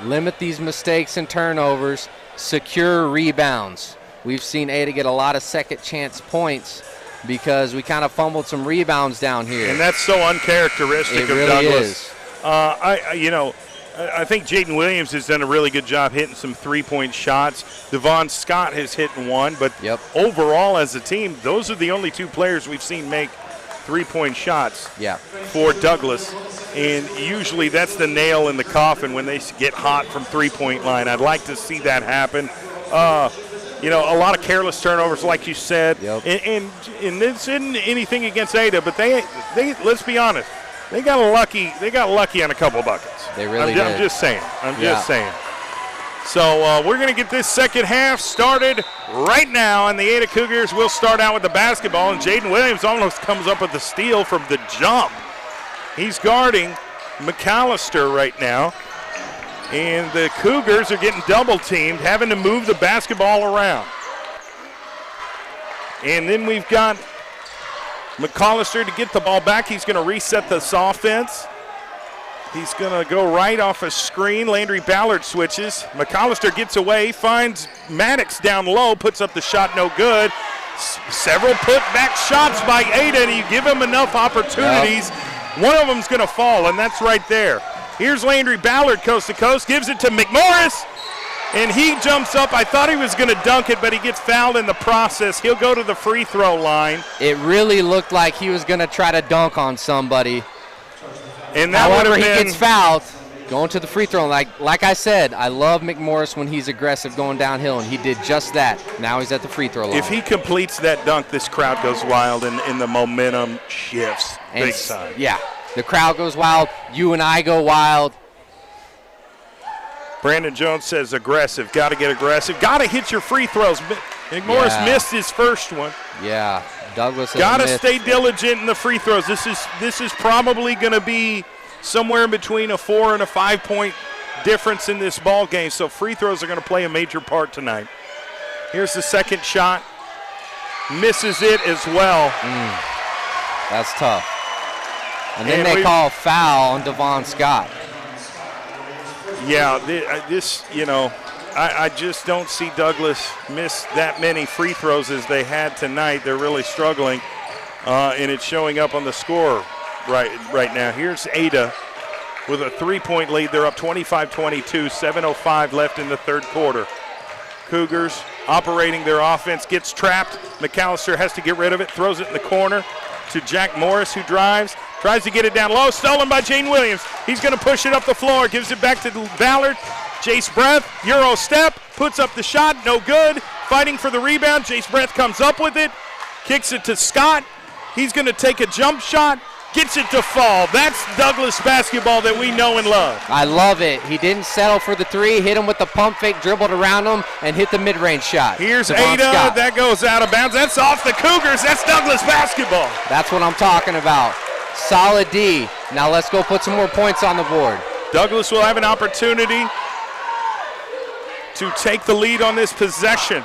limit these mistakes and turnovers, secure rebounds. We've seen Ada get a lot of second chance points because we kind of fumbled some rebounds down here. And that's so uncharacteristic of really Douglas. Is. I think Jaden Williams has done a really good job hitting some three-point shots. Devon Scott has hit one, but overall as a team, those are the only 2 players we've seen make three-point shots for Douglas. And usually that's the nail in the coffin when they get hot from three-point line. I'd like to see that happen. A lot of careless turnovers, like you said. And this isn't anything against Ada, but they let's be honest, they got lucky on a couple buckets. They really did. I'm just saying. So we're going to get this second half started right now, and the Ada Cougars will start out with the basketball, and Jaden Williams almost comes up with the steal from the jump. He's guarding McAllister right now, and the Cougars are getting double-teamed, having to move the basketball around. And then we've got McAllister to get the ball back. He's going to reset this offense. He's going to go right off a screen. Landry Ballard switches. McAllister gets away, finds Maddox down low, puts up the shot, no good. Several put-back shots by Ada, and you give him enough opportunities, one of them's going to fall, and that's right there. Here's Landry Ballard coast to coast, gives it to McMorris, and he jumps up. I thought he was going to dunk it, but he gets fouled in the process. He'll go to the free throw line. It really looked like he was going to try to dunk on somebody. And that however, he gets fouled, going to the free throw line. Like I said, I love McMorris when he's aggressive going downhill, and he did just that. Now he's at the free throw line. If he completes that dunk, this crowd goes wild, and the momentum shifts big time. Yeah, the crowd goes wild. You and I go wild. Brandon Jones says aggressive. Got to get aggressive. Got to hit your free throws. McMorris missed his first one. Yeah, Douglas got to stay diligent in the free throws. This is probably going to be somewhere in between a 4 and a 5 point difference in this ball game. So free throws are going to play a major part tonight. Here's the second shot. Misses it as well. That's tough. And then they call a foul on Devon Scott. Yeah, I just don't see Douglas miss that many free throws as they had tonight. They're really struggling, and it's showing up on the score right now. Here's Ada with a 3-point lead. They're up 25-22, 7:05 left in the third quarter. Cougars operating their offense, gets trapped. McAllister has to get rid of it, throws it in the corner to Jack Morris, who drives. Tries to get it down low, stolen by Jaden Williams. He's going to push it up the floor, gives it back to Ballard. Jace Breath, Euro step, puts up the shot, no good. Fighting for the rebound, Jace Breath comes up with it, kicks it to Scott. He's going to take a jump shot, gets it to fall. That's Douglas basketball that we know and love. I love it. He didn't settle for the three, hit him with the pump fake, dribbled around him, and hit the mid-range shot. Here's Ada, that goes out of bounds. That's off the Cougars. That's Douglas basketball. That's what I'm talking about. Solid D. Now let's go put some more points on the board. Douglas will have an opportunity to take the lead on this possession,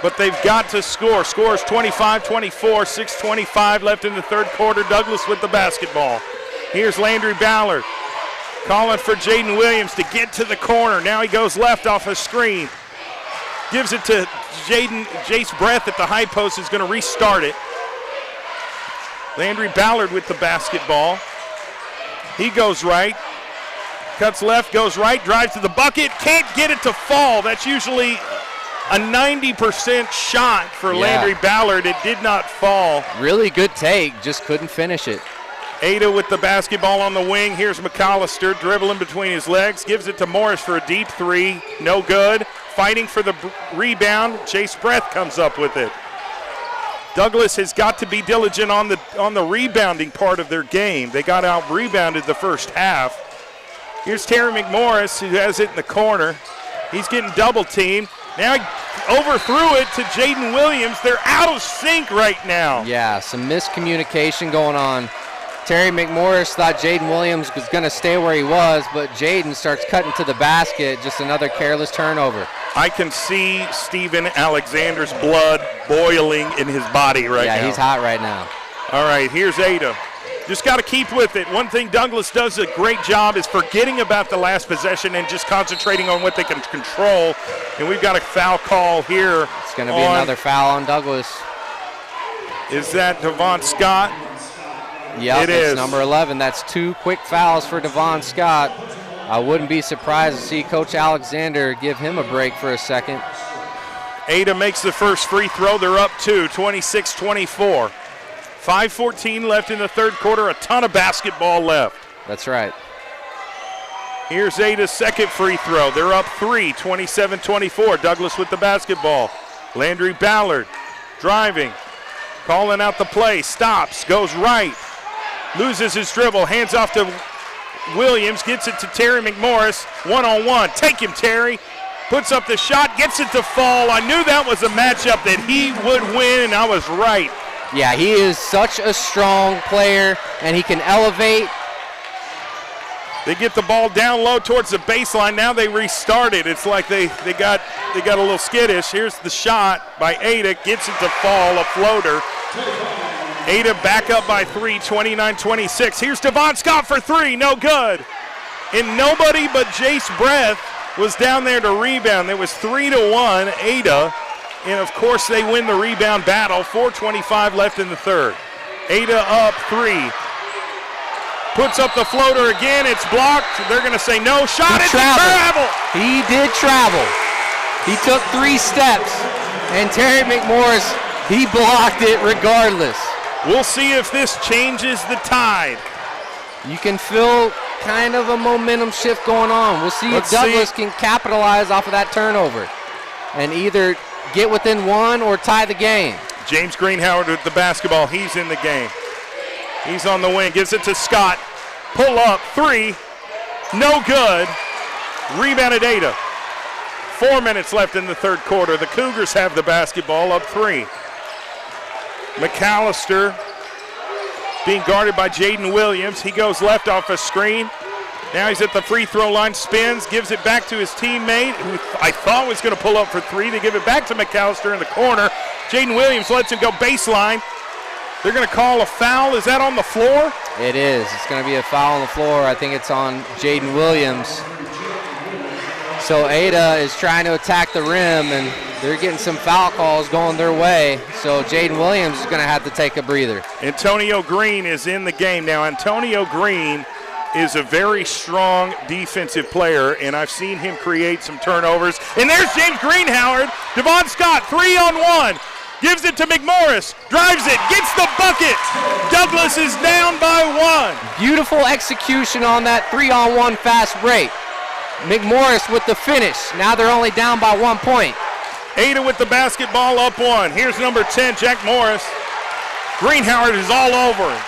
but they've got to score. Scores 25-24, 6:25 left in the third quarter. Douglas with the basketball. Here's Landry Ballard calling for Jaden Williams to get to the corner. Now he goes left off a screen. gives it to Jace Breath at the high post, is going to restart it. Landry Ballard with the basketball. He goes right, cuts left, goes right, drives to the bucket, can't get it to fall. That's usually a 90% shot for Landry Ballard. It did not fall. Really good take, just couldn't finish it. Ada with the basketball on the wing. Here's McAllister dribbling between his legs, gives it to Morris for a deep three, no good. Fighting for the rebound, Chase Breath comes up with it. Douglas has got to be diligent on the rebounding part of their game. They got out-rebounded the first half. Here's Terry McMorris, who has it in the corner. He's getting double-teamed. Now he overthrew it to Jaden Williams. They're out of sync right now. Yeah, some miscommunication going on. Terry McMorris thought Jaden Williams was going to stay where he was, but Jaden starts cutting to the basket. Just another careless turnover. I can see Steven Alexander's blood boiling in his body right now. Yeah, he's hot right now. All right, here's Ada. Just got to keep with it. One thing Douglas does a great job is forgetting about the last possession and just concentrating on what they can control. And we've got a foul call here. It's going to be another foul on Douglas. Is that Devon Scott? Yep, it's number 11. That's 2 quick fouls for Devon Scott. I wouldn't be surprised to see Coach Alexander give him a break for a second. Ada makes the first free throw. They're up 2, 26-24. 5:14 left in the third quarter. A ton of basketball left. That's right. Here's Ada's second free throw. They're up 3, 27-24. Douglas with the basketball. Landry Ballard driving, calling out the play. Stops, goes right, loses his dribble, hands off to Williams, gets it to Terry McMorris. One-on-one. Take him, Terry. Puts up the shot, gets it to fall. I knew that was a matchup that he would win, and I was right. Yeah, he is such a strong player, and he can elevate. They get the ball down low towards the baseline. Now they restart it. It's like they got a little skittish. Here's the shot by Ada. Gets it to fall, a floater. Ada back up by 3, 29-26. Here's Devon Scott for 3, no good. And nobody but Jace Breath was down there to rebound. It was 3-1, Ada. And, of course, they win the rebound battle. 4:25 left in the third. Ada up 3. Puts up the floater again. It's blocked. They're going to say no. Shot it to travel. He did travel. He took 3 steps. And Terry McMorris, he blocked it regardless. We'll see if this changes the tide. You can feel kind of a momentum shift going on. We'll see if Douglas can capitalize off of that turnover and either get within 1 or tie the game. James Greenhoward with the basketball. He's in the game. He's on the wing. Gives it to Scott. Pull up. 3. No good. Rebounded Ada. 4 minutes left in the third quarter. The Cougars have the basketball, up 3. McAllister being guarded by Jaden Williams. He goes left off a screen. Now he's at the free throw line, spins, gives it back to his teammate, who I thought was going to pull up for 3. They give it back to McAllister in the corner. Jaden Williams lets him go baseline. They're going to call a foul. Is that on the floor? It is. It's going to be a foul on the floor. I think it's on Jaden Williams. So Ada is trying to attack the rim, and they're getting some foul calls going their way. So Jaden Williams is going to have to take a breather. Antonio Green is in the game now. Antonio Green is a very strong defensive player, and I've seen him create some turnovers. And there's James Greenhoward. Devon Scott, 3-on-1. Gives it to McMorris. Drives it. Gets the bucket. Douglas is down by 1. Beautiful execution on that 3-on-1 fast break. McMorris with the finish. Now they're only down by 1 point. Ada with the basketball, up 1. Here's number 10, Jack Morris. Greenhoward is all over him.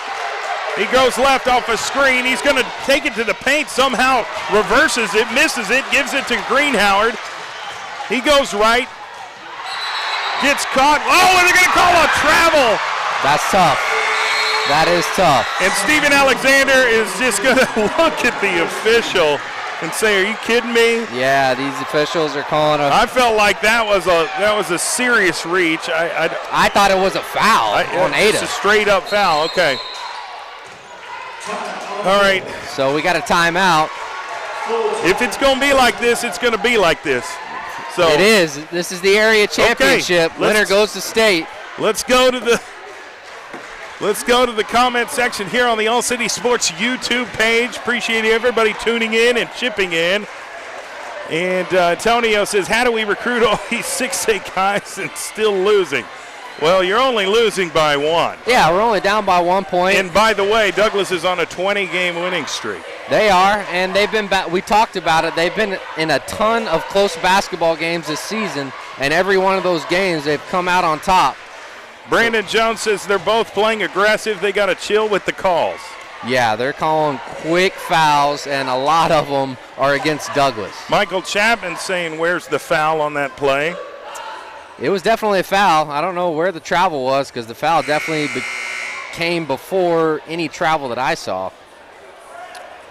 He goes left off a screen. He's going to take it to the paint, somehow reverses it, misses it, gives it to Greenhoward. He goes right, gets caught. Oh, and they're going to call a travel. That's tough. That is tough. And Steven Alexander is just going to look at the official and say, "Are you kidding me?" Yeah, these officials are calling a. I felt like that was a serious reach. I thought it was a foul on Ada. It's a straight up foul. Okay. All right. So we got a timeout. If it's going to be like this, it's going to be like this. So it is. This is the area championship. Okay, Winner goes to state. Let's go to the comment section here on the All City Sports YouTube page. Appreciate everybody tuning in and chipping in. And Antonio says, how do we recruit all these 6A guys and still losing? Well, you're only losing by 1. Yeah, we're only down by 1 point. And by the way, Douglas is on a 20-game winning streak. They are, and they've been we talked about it. They've been in a ton of close basketball games this season, and every one of those games they've come out on top. Brandon Jones says they're both playing aggressive. They got to chill with the calls. Yeah, they're calling quick fouls, and a lot of them are against Douglas. Michael Chapman saying, where's the foul on that play? It was definitely a foul. I don't know where the travel was because the foul definitely came before any travel that I saw.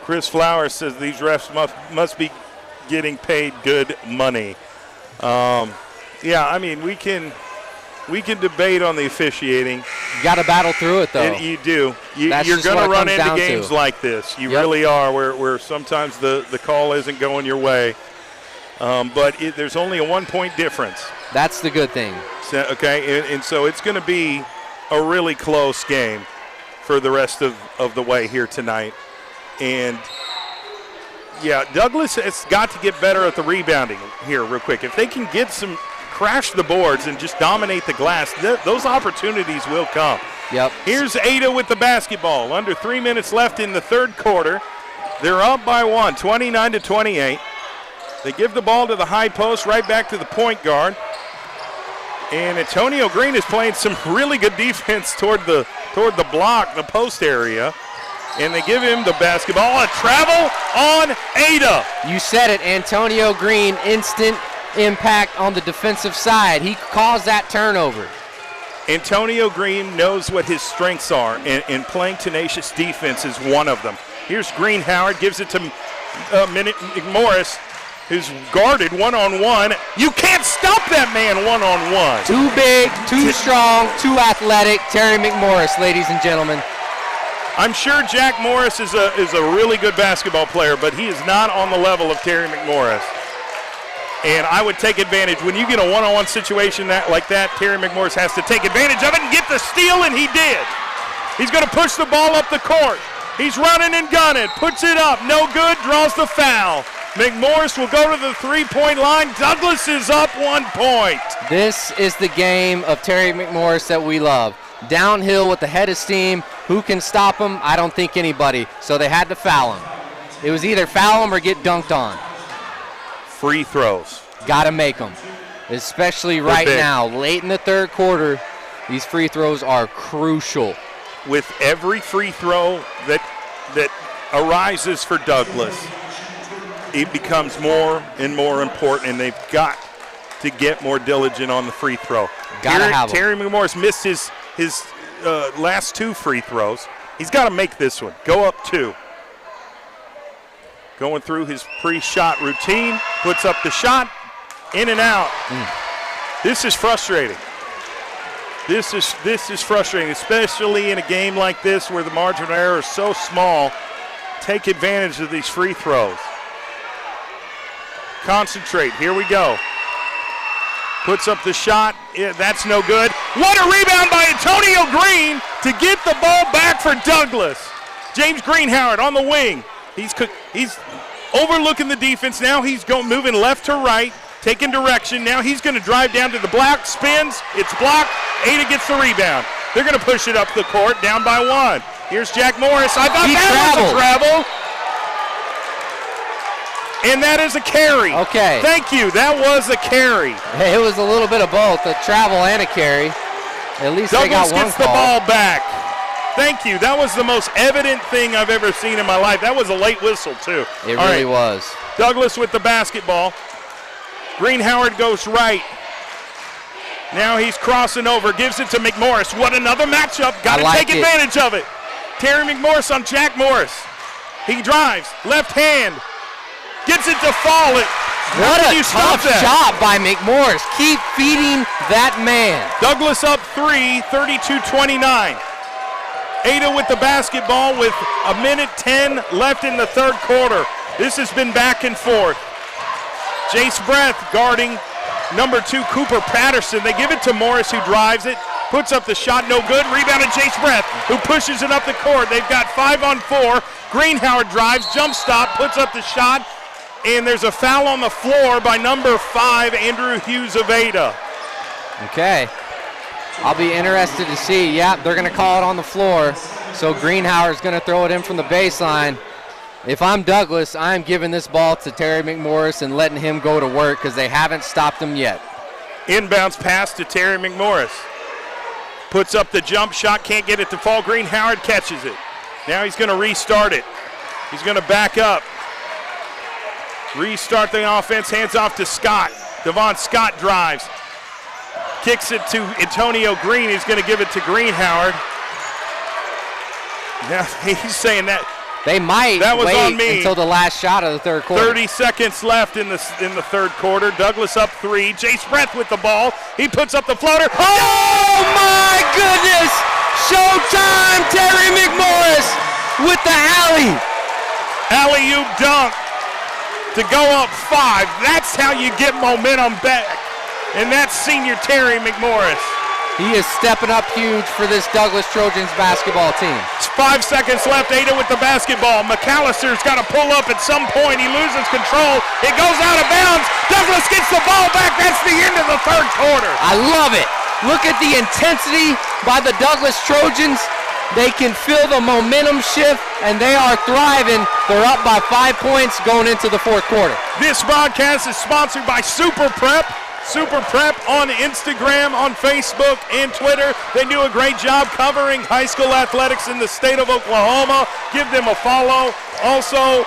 Chris Flowers says these refs must be getting paid good money. Yeah, I mean, we can debate on the officiating. You got to battle through it, though. And you do. You're going to run into games like this. You really are, where sometimes the call isn't going your way. But there's only a 1-point difference. That's the good thing. So, okay, and so it's going to be a really close game for the rest of the way here tonight. And, yeah, Douglas has got to get better at the rebounding here real quick. If they can get crash the boards and just dominate the glass, those opportunities will come. Yep. Here's Ada with the basketball. Under 3 minutes left in the third quarter. They're up by 1, 29-28. They give the ball to the high post, right back to the point guard. And Antonio Green is playing some really good defense toward the block, the post area. And they give him the basketball. A travel on Ada. You said it, Antonio Green, instant impact on the defensive side. He caused that turnover. Antonio Green knows what his strengths are, and playing tenacious defense is one of them. Here's Green Howard, gives it to Morris, who's guarded one-on-one. You can't stop that man one-on-one. Too big, too strong, too athletic. Terry McMorris, ladies and gentlemen. I'm sure Jack Morris is a really good basketball player, but he is not on the level of Terry McMorris. And I would take advantage. When you get a one-on-one situation like that, Terry McMorris has to take advantage of it and get the steal, and he did. He's going to push the ball up the court. He's running and gunning, puts it up, no good, draws the foul. McMorris will go to the three-point line. Douglas is up 1 point. This is the game of Terry McMorris that we love. Downhill with the head of steam. Who can stop him? I don't think anybody. So they had to foul him. It was either foul him or get dunked on. Free throws. Got to make them, especially right now. Late in the third quarter, these free throws are crucial. With every free throw that arises for Douglas, it becomes more and more important, and they've got to get more diligent on the free throw. Got to have Terry McMorris missed his last 2 free throws. He's got to make this one. Go up 2. Going through his pre-shot routine, puts up the shot, in and out. This is frustrating. This is frustrating, especially in a game like this where the margin of error is so small. Take advantage of these free throws. Concentrate. Here we go. Puts up the shot. Yeah, that's no good. What a rebound by Antonio Green to get the ball back for Douglas. James Greenhoward on the wing. He's overlooking the defense. Now he's moving left to right, taking direction. Now he's going to drive down to the block, spins. It's blocked. Ada gets the rebound. They're going to push it up the court, down by 1. Here's Jack Morris. I thought that was a travel. And that is a carry. Okay. Thank you. That was a carry. Hey, it was a little bit of both, a travel and a carry. At least they got one Douglas gets the ball back. Thank you. That was the most evident thing I've ever seen in my life. That was a late whistle, too. It really was. Douglas with the basketball. Greenhoward goes right. Now he's crossing over, gives it to McMorris. What another matchup. Got to take advantage of it. Terry McMorris on Jack Morris. He drives, left hand. Gets it to fall. What a tough shot by McMorris. Keep feeding that man. Douglas up 3, 32-29. Ada with the basketball with 1:10 left in the third quarter. This has been back and forth. Jace Breath guarding number 2, Cooper Patterson. They give it to Morris, who drives it, puts up the shot, no good. Rebounded Jace Breath, who pushes it up the court. They've got 5 on 4. Greenhoward drives, jump stop, puts up the shot, and there's a foul on the floor by number 5, Andrew Hughes of Ada. Okay. I'll be interested to see. Yeah, they're going to call it on the floor. So Greenhoward's going to throw it in from the baseline. If I'm Douglas, I'm giving this ball to Terry McMorris and letting him go to work because they haven't stopped him yet. Inbounds pass to Terry McMorris. Puts up the jump shot, can't get it to fall. Greenhoward catches it. Now he's going to restart it. He's going to back up. Restart the offense, hands off to Scott. Devon Scott drives. Kicks it to Antonio Green. He's going to give it to Greenhoward. Now he's saying that they might that was wait on me until the last shot of the third quarter. 30 seconds left in the third quarter. Douglas up 3. Jace Breath with the ball. He puts up the floater. Oh my goodness! Showtime! Terry McMorris with the alley. Alley-oop dunk to go up 5. That's how you get momentum back. And that's senior Terry McMorris. He is stepping up huge for this Douglas Trojans basketball team. It's 5 seconds left. Ada with the basketball. McAllister's got to pull up at some point. He loses control. It goes out of bounds. Douglas gets the ball back. That's the end of the third quarter. I love it. Look at the intensity by the Douglas Trojans. They can feel the momentum shift, and they are thriving. They're up by 5 points going into the fourth quarter. This broadcast is sponsored by Super Prep. Super Prep on Instagram, on Facebook, and Twitter. They do a great job covering high school athletics in the state of Oklahoma. Give them a follow. Also,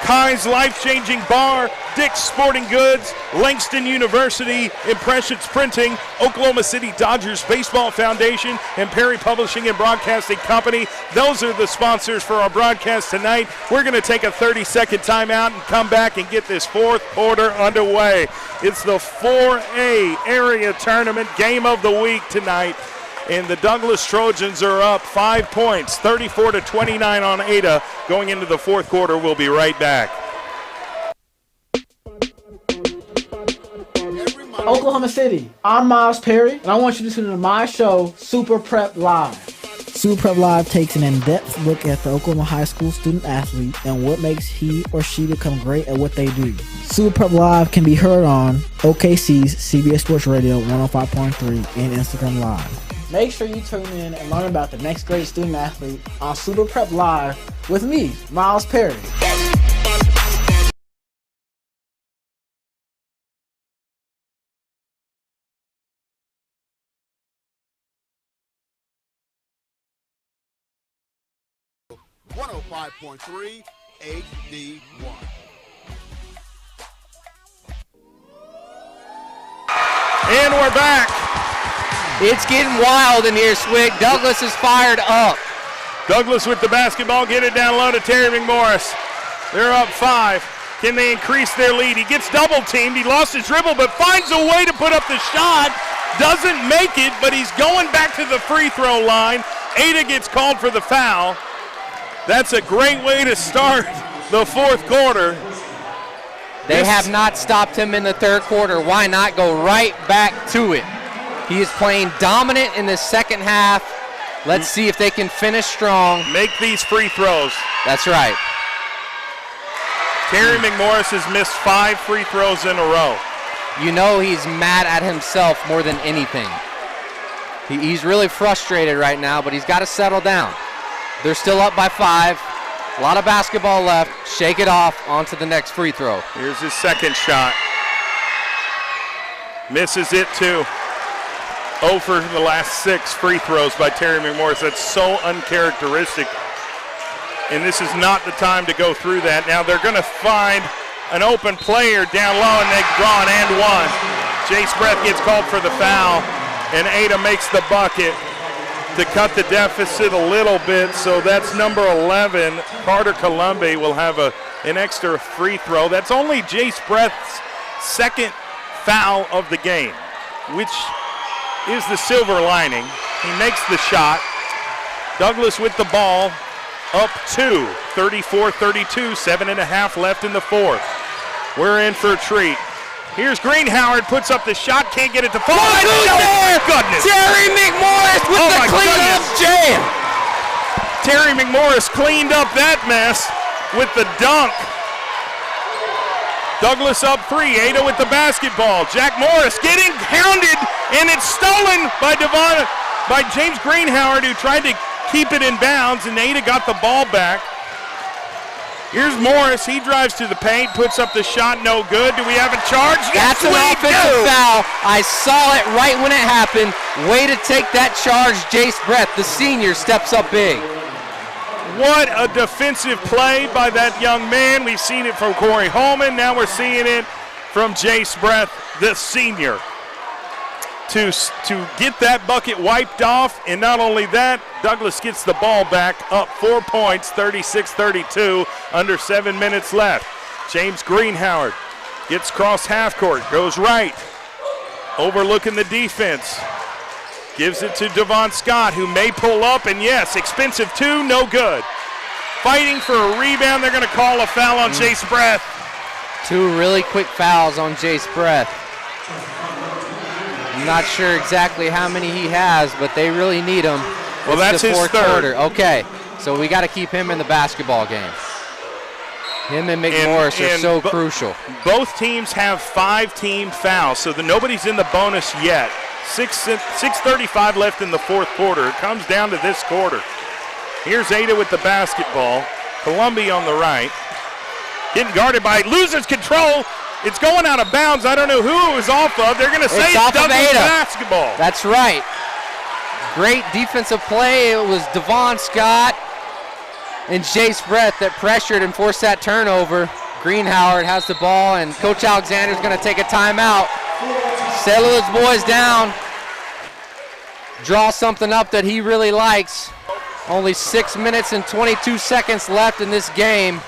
Kai's Life-Changing Bar, Dick's Sporting Goods, Langston University, Impressions Printing, Oklahoma City Dodgers Baseball Foundation, and Perry Publishing and Broadcasting Company. Those are the sponsors for our broadcast tonight. We're going to take a 30-second timeout and come back and get this fourth quarter underway. It's the 4A area tournament game of the week tonight. And the Douglas Trojans are up 5 points, 34-29 on Ada. Going into the fourth quarter, we'll be right back. Oklahoma City, I'm Miles Perry, and I want you to tune into my show, Super Prep Live. Super Prep Live takes an in-depth look at the Oklahoma high school student athlete and what makes he or she become great at what they do. Super Prep Live can be heard on OKC's CBS Sports Radio 105.3 and Instagram Live. Make sure you tune in and learn about the next great student athlete on Super Prep Live with me, Miles Perry. .3 HD1. And we're back. It's getting wild in here, Swig. Douglas is fired up. Douglas with the basketball. Get it down low to Terry McMorris. They're up 5. Can they increase their lead? He gets double-teamed. He lost his dribble, but finds a way to put up the shot. Doesn't make it, but he's going back to the free throw line. Ada gets called for the foul. That's a great way to start the fourth quarter. They have not stopped him in the third quarter. Why not go right back to it? He is playing dominant in the second half. Let's see if they can finish strong. Make these free throws. That's right. Terry McMorris has missed 5 free throws in a row. You know he's mad at himself more than anything. He's really frustrated right now, but he's got to settle down. They're still up by 5. A lot of basketball left. Shake it off onto the next free throw. Here's his second shot. Misses it too. 0 for the last 6 free throws by Terry McMorris. That's so uncharacteristic. And this is not the time to go through that. Now they're going to find an open player down low, and they draw an and one. Jace Breath gets called for the foul, and Ada makes the bucket to cut the deficit a little bit. So that's number 11. Carter Columbi will have an extra free throw. That's only Jace Breath's second foul of the game, which is the silver lining. He makes the shot. Douglas with the ball, up 2, 34-32, 7.5 left in the fourth. We're in for a treat. Here's Greenhoward, puts up the shot, can't get it to fall. Who's there? Goodness. Terry McMorris with the cleanup jam. Terry McMorris cleaned up that mess with the dunk. Douglas up 3. Ada with the basketball. Jack Morris getting hounded, and it's stolen by James Greenhoward, who tried to keep it in bounds, and Ada got the ball back. Here's Morris. He drives to the paint, puts up the shot, no good. Do we have a charge? That's an offensive foul. I saw it right when it happened. Way to take that charge, Jace Brett. The senior steps up big. What a defensive play by that young man. We've seen it from Corey Holman. Now we're seeing it from Jace Brett, the senior. To get that bucket wiped off, and not only that, Douglas gets the ball back, up 4 points, 36-32, under 7 minutes left. James Greenhoward gets cross half court, goes right, overlooking the defense. Gives it to Devon Scott, who may pull up, and yes, expensive two, no good. Fighting for a rebound, they're going to call a foul on Jace Brett. 2 really quick fouls on Jace Brett. I'm not sure exactly how many he has, but they really need him. Well, that's his third. Quarter. Okay, so we got to keep him in the basketball game. Him and McMorris are so crucial. Both teams have 5 team fouls, so nobody's in the bonus yet. 6:35 left in the fourth quarter. It comes down to this quarter. Here's Ada with the basketball. Columbia on the right. Getting guarded by, loses control. It's going out of bounds. I don't know who it was off of. They're going to say it's Douglas basketball. That's right. Great defensive play. It was Devon Scott and Jace Brett that pressured and forced that turnover. Greenhoward has the ball, and Coach Alexander's going to take a timeout. Settle his boys down. Draw something up that he really likes. Only 6 minutes and 22 seconds left in this game.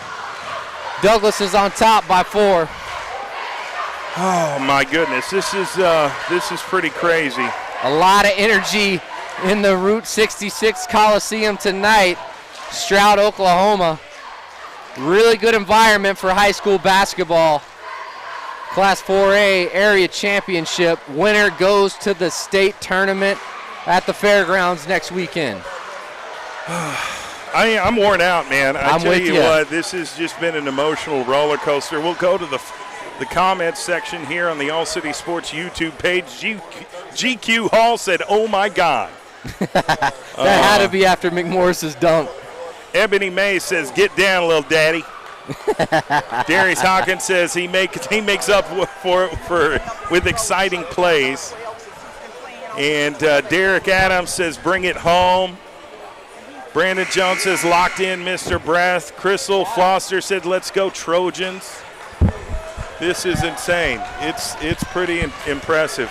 Douglas is on top by 4. Oh my goodness, this is pretty crazy. A lot of energy in the Route 66 Coliseum tonight. Stroud, Oklahoma. Really good environment for high school basketball. Class 4A area championship. Winner goes to the state tournament at the fairgrounds next weekend. I'm worn out, man. I tell you what, this has just been an emotional roller coaster. We'll go to the comments section here on the All City Sports YouTube page. GQ Hall said, "Oh my God." That had to be after McMorris's dunk. Ebony May says, "Get down, little daddy." Darius Hawkins says he makes up for with exciting plays. And Derek Adams says, "Bring it home." Brandon Jones says, "Locked in, Mr. Breath." Crystal Foster said, "Let's go Trojans." This is insane. It's pretty impressive.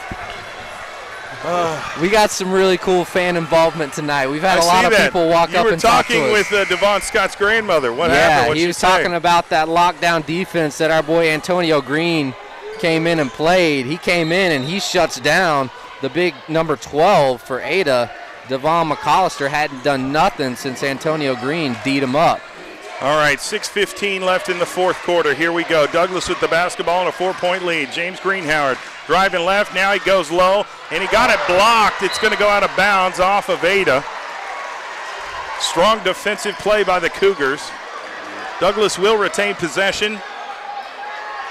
We got some really cool fan involvement tonight. We've had a lot of people walk up and talk to us. You were talking with Devon Scott's grandmother. What happened? What'd he was talking about that lockdown defense that our boy Antonio Green came in and played. He came in and he shuts down the big number 12 for Ada. Devon McAllister hadn't done nothing since Antonio Green D'd him up. All right, 6:15 left in the fourth quarter. Here we go. Douglas with the basketball and a 4-point lead. James Greenhoward driving left. Now he goes low, and he got it blocked. It's going to go out of bounds off of Ada. Strong defensive play by the Cougars. Douglas will retain possession.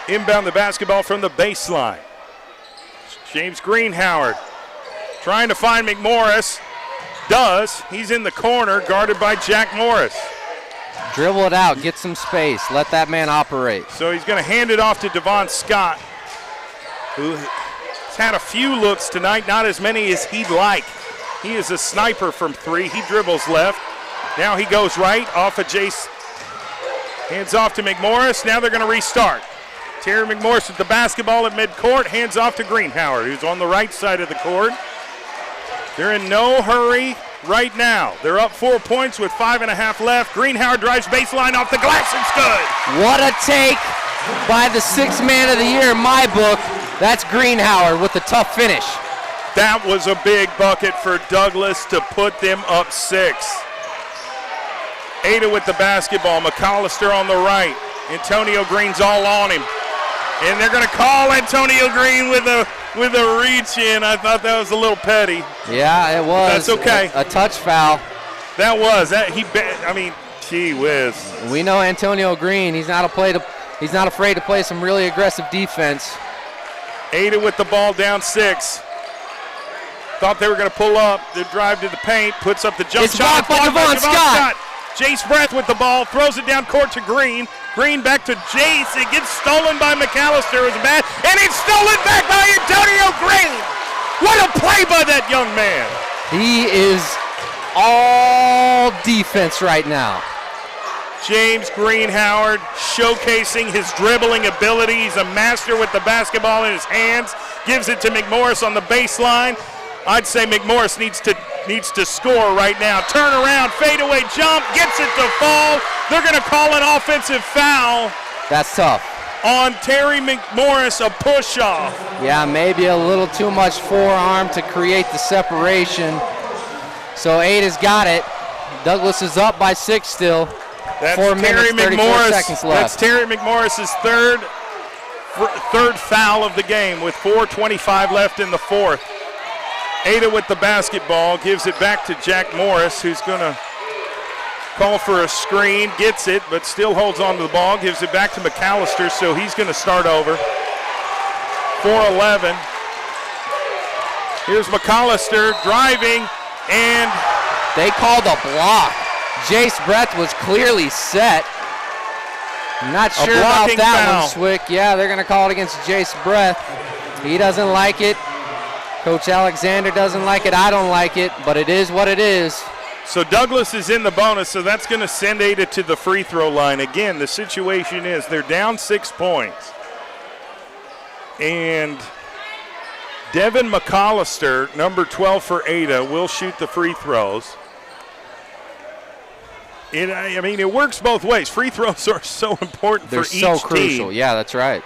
Inbound the basketball from the baseline. James Greenhoward trying to find McMorris. Does. He's in the corner, guarded by Jack Morris. Dribble it out, get some space, let that man operate. So he's going to hand it off to Devon Scott, who's had a few looks tonight, not as many as he'd like. He is a sniper from 3. He dribbles left. Now he goes right off of Jace. Hands off to McMorris. Now they're going to restart. Terry McMorris with the basketball at midcourt. Hands off to Greenhoward, who's on the right side of the court. They're in no hurry right now. They're up 4 points with 5.5 left. Greenhoward drives baseline off the glass. It's good. What a take by the 6th man of the year in my book. That's Greenhoward with a tough finish. That was a big bucket for Douglas to put them up 6. Ada with the basketball. McAllister on the right. Antonio Green's all on him. And they're going to call Antonio Green with a reach in. I thought that was a little petty. Yeah, it was. That's okay. A touch foul. That was. Gee whiz. We know Antonio Green. He's not afraid to play some really aggressive defense. Ada with the ball down 6. Thought they were going to pull up. They drive to the paint, puts up the jump shot. It's blocked by Devon Scott. Jace Breath with the ball, throws it down court to Green. Green back to Jace. It gets stolen by McAllister. It was bad. And it's stolen back by Antonio Green. What a play by that young man. He is all defense right now. James Greenhoward showcasing his dribbling ability. He's a master with the basketball in his hands. Gives it to McMorris on the baseline. I'd say McMorris needs to score right now. Turn around, fadeaway jump, gets it to fall. They're going to call an offensive foul. That's tough. On Terry McMorris, a push-off. Yeah, maybe a little too much forearm to create the separation. So Ada's got it. Douglas is up by 6 still. That's 4 minutes, 34 seconds left. That's Terry McMorris's third foul of the game with 4:25 left in the fourth. Ada with the basketball, gives it back to Jack Morris, who's going to call for a screen, gets it, but still holds on to the ball, gives it back to McAllister, so he's going to start over. 4:11. Here's McAllister driving, and they called a block. Jace Breath was clearly set. I'm not sure about that one, Swick. Yeah, they're going to call it against Jace Breath. He doesn't like it. Coach Alexander doesn't like it. I don't like it, but it is what it is. So Douglas is in the bonus, so that's going to send Ada to the free throw line. Again, the situation is they're down 6 points. And Devin McAllister, number 12 for Ada, will shoot the free throws. It works both ways. Free throws are so important for each team. They're so crucial. Yeah, that's right.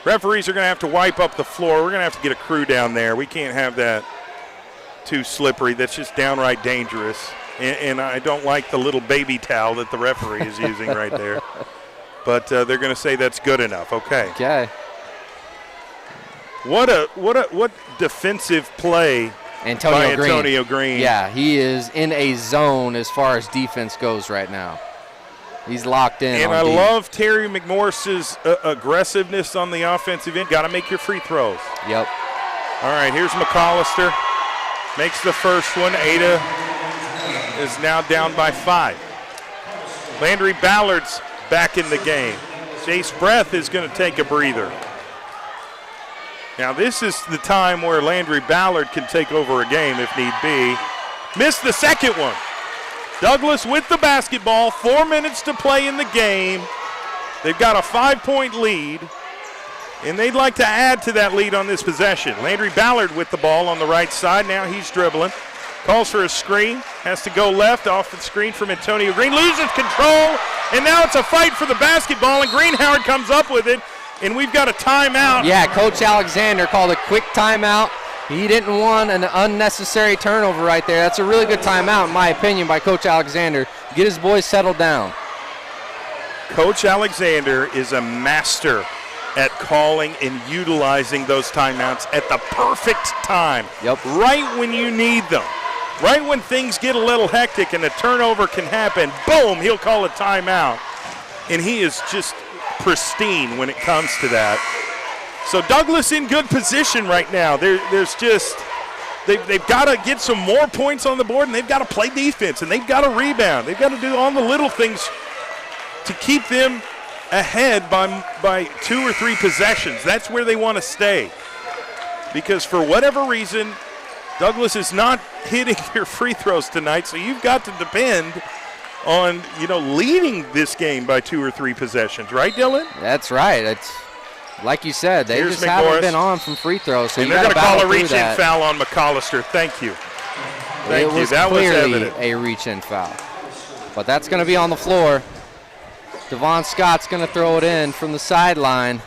Referees are going to have to wipe up the floor. We're going to have to get a crew down there. We can't have that too slippery. That's just downright dangerous. And I don't like the little baby towel that the referee is using right there. But they're going to say that's good enough. Okay. Okay. What defensive play by Antonio Green. Yeah, he is in a zone as far as defense goes right now. He's locked in. And I love Terry McMorris's aggressiveness on the offensive end. Got to make your free throws. Yep. All right, here's McAllister. Makes the first one. Ada is now down by 5. Landry Ballard's back in the game. Jace Breath is going to take a breather. Now this is the time where Landry Ballard can take over a game if need be. Missed the second one. Douglas with the basketball, 4 minutes to play in the game. They've got a 5-point lead, and they'd like to add to that lead on this possession. Landry Ballard with the ball on the right side. Now he's dribbling. Calls for a screen. Has to go left off the screen from Antonio Green. Loses control, and now it's a fight for the basketball, and Greenhoward comes up with it, and we've got a timeout. Yeah, Coach Alexander called a quick timeout. He didn't want an unnecessary turnover right there. That's a really good timeout, in my opinion, by Coach Alexander. Get his boys settled down. Coach Alexander is a master at calling and utilizing those timeouts at the perfect time. Yep. Right when you need them. Right when things get a little hectic and a turnover can happen, boom, he'll call a timeout. And he is just pristine when it comes to that. So Douglas in good position right now. There's just they've got to get some more points on the board, and they've got to play defense, and they've got to rebound. They've got to do all the little things to keep them ahead by 2 or 3 possessions. That's where they want to stay. Because for whatever reason, Douglas is not hitting their free throws tonight, so you've got to depend on, leading this game by 2 or 3 possessions. Right, Dylan? That's right. It's like you said, they just haven't been on from free throws. So and they're going to call a reach-in foul on McAllister. Thank you. Thank you. That was evident. A reach-in foul. But that's going to be on the floor. Devon Scott's going to throw it in from the sideline.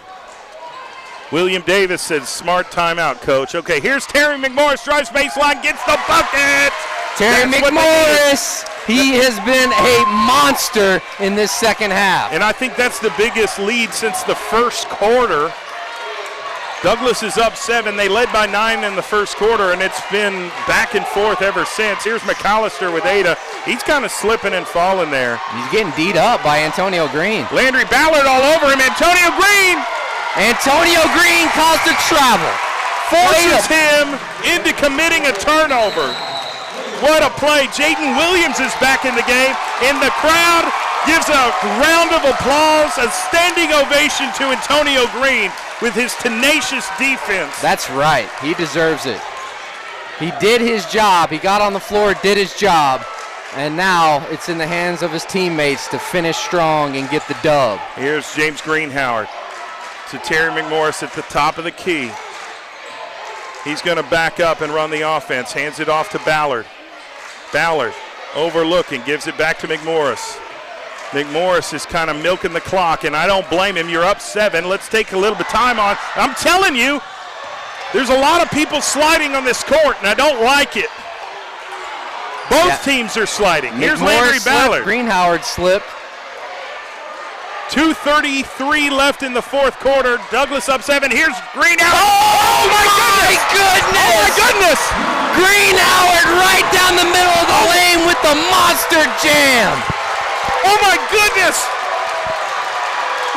William Davis says, smart timeout, Coach. Okay, here's Terry McMorris, drives baseline, gets the bucket. Terry McMorris He has been a monster in this second half. And I think that's the biggest lead since the first quarter. Douglas is up 7. They led by 9 in the first quarter, and it's been back and forth ever since. Here's McAllister with Ada. He's kind of slipping and falling there. He's getting beat up by Antonio Green. Landry Ballard all over him. Antonio Green caused a travel. Forces him into committing a turnover. What a play. Jaden Williams is back in the game, and the crowd gives a round of applause, a standing ovation to Antonio Green with his tenacious defense. That's right. He deserves it. He did his job. He got on the floor, did his job, and now it's in the hands of his teammates to finish strong and get the dub. Here's James Greenhoward to Terry McMorris at the top of the key. He's going to back up and run the offense. Hands it off to Ballard. Ballard overlooking, gives it back to McMorris. McMorris is kind of milking the clock, and I don't blame him. You're up 7. Let's take a little bit of time on. I'm telling you, there's a lot of people sliding on this court, and I don't like it. Both teams are sliding. Here's Landry Ballard. Greenhoward slipped. 2:33 left in the fourth quarter. Douglas up 7. Here's Greenhoward. Oh my goodness! Oh my goodness! Greenhoward right down the middle of the lane with the monster jam. Oh my goodness!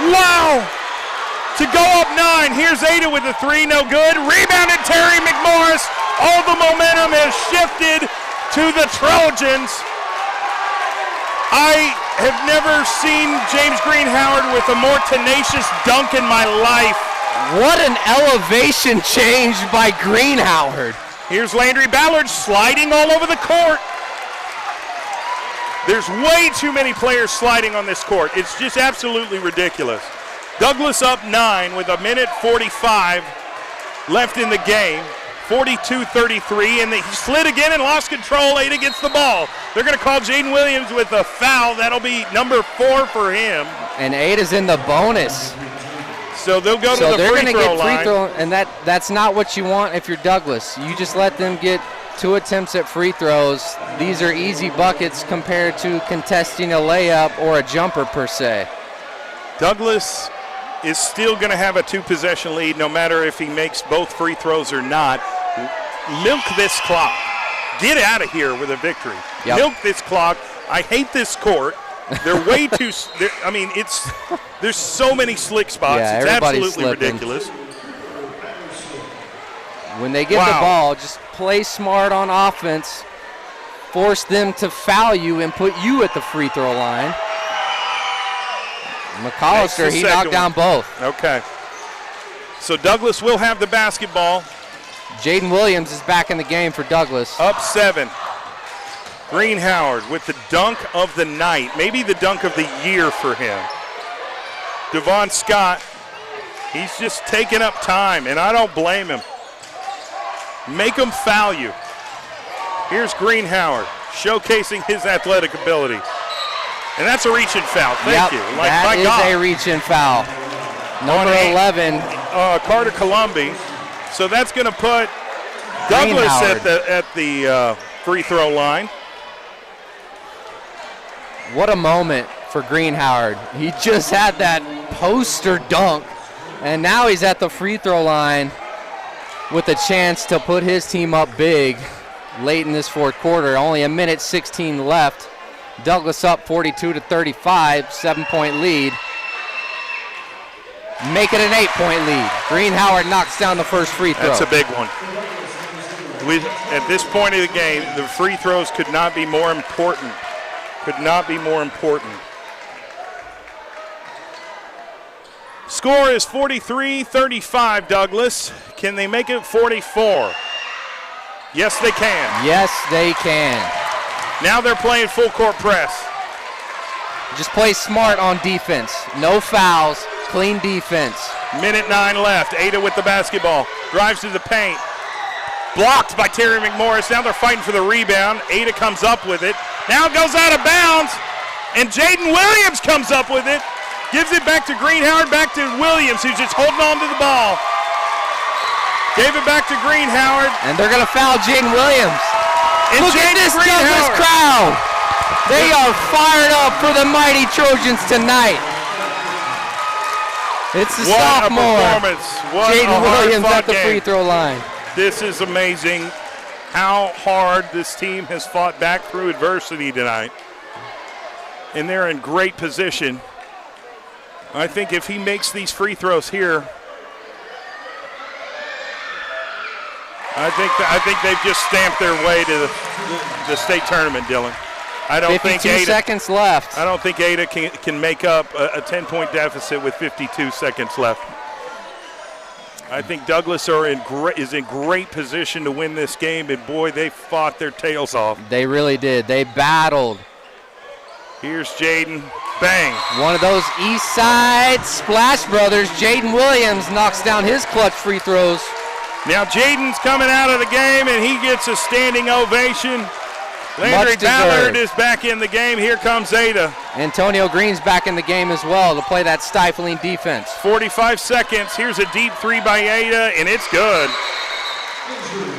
Wow! To go up 9. Here's Ada with the 3, no good. Rebounded Terry McMorris. All the momentum has shifted to the Trojans. I have never seen James Greenhoward with a more tenacious dunk in my life. What an elevation change by Greenhoward. Here's Landry Ballard sliding all over the court. There's way too many players sliding on this court. It's just absolutely ridiculous. Douglas up 9 with 1:45 left in the game. 42-33, and he slid again and lost control. Ada gets the ball. They're going to call Jaden Williams with a foul. That'll be number 4 for him. And Ada's in the bonus. So they'll go to the free throw line. So they're going to get free throw, and that's not what you want if you're Douglas. You just let them get 2 attempts at free throws. These are easy buckets compared to contesting a layup or a jumper per se. Douglas is still going to have a 2-possession lead no matter if he makes both free throws or not. Milk this clock. Get out of here with a victory. Yep. Milk this clock. I hate this court. They're way too there's so many slick spots. Yeah, it's absolutely slipping. ridiculous. When they get the ball, just play smart on offense. Force them to foul you and put you at the free throw line. McAllister, he knocked down both. Okay. So Douglas will have the basketball. Jaden Williams is back in the game for Douglas. Up 7. Greenhoward with the dunk of the night. Maybe the dunk of the year for him. Devon Scott, he's just taking up time, and I don't blame him. Make him foul you. Here's Greenhoward showcasing his athletic ability. And that's a reach-in foul. Thank you. That is a reach-in foul. Number 11. Carter Columbi. So that's going to put Douglas at the free throw line. What a moment for Greenhoward. He just had that poster dunk, and now he's at the free throw line with a chance to put his team up big late in this fourth quarter. Only 1:16 left. Douglas up 42-35, 7-point lead. Make it an 8-point lead. Greenhoward knocks down the first free throw. That's a big one. At this point of the game, the free throws could not be more important. Could not be more important. Score is 43-35, Douglas. Can they make it 44? Yes, they can. Yes, they can. Now they're playing full court press. Just play smart on defense. No fouls, clean defense. 1:09 left. Ada with the basketball. Drives to the paint. Blocked by Terry McMorris. Now they're fighting for the rebound. Ada comes up with it. Now it goes out of bounds. And Jaden Williams comes up with it. Gives it back to Greenhoward, back to Williams, who's just holding on to the ball. Gave it back to Greenhoward. And they're going to foul Jaden Williams. And Look at this Douglas crowd. They are fired up for the mighty Trojans tonight. It's the sophomore. What a performance. What Jaden Williams at the game. free throw line. This is amazing how hard this team has fought back through adversity tonight. And they're in great position. I think if he makes these free throws here, I think they've just stamped their way to the state tournament, Dylan. I don't 52 think Ada, seconds left. I don't think Ada can make up a 10-point deficit with 52 seconds left. I think Douglas is in great position to win this game, and boy, they fought their tails off. They really did. They battled. Here's Jaden. Bang. One of those East Side Splash Brothers. Jaden Williams knocks down his clutch free throws. Now Jaden's coming out of the game, and he gets a standing ovation. Landry Ballard is back in the game. Here comes Ada. Antonio Green's back in the game as well to play that stifling defense. 45 seconds. Here's a deep three by Ada, and it's good.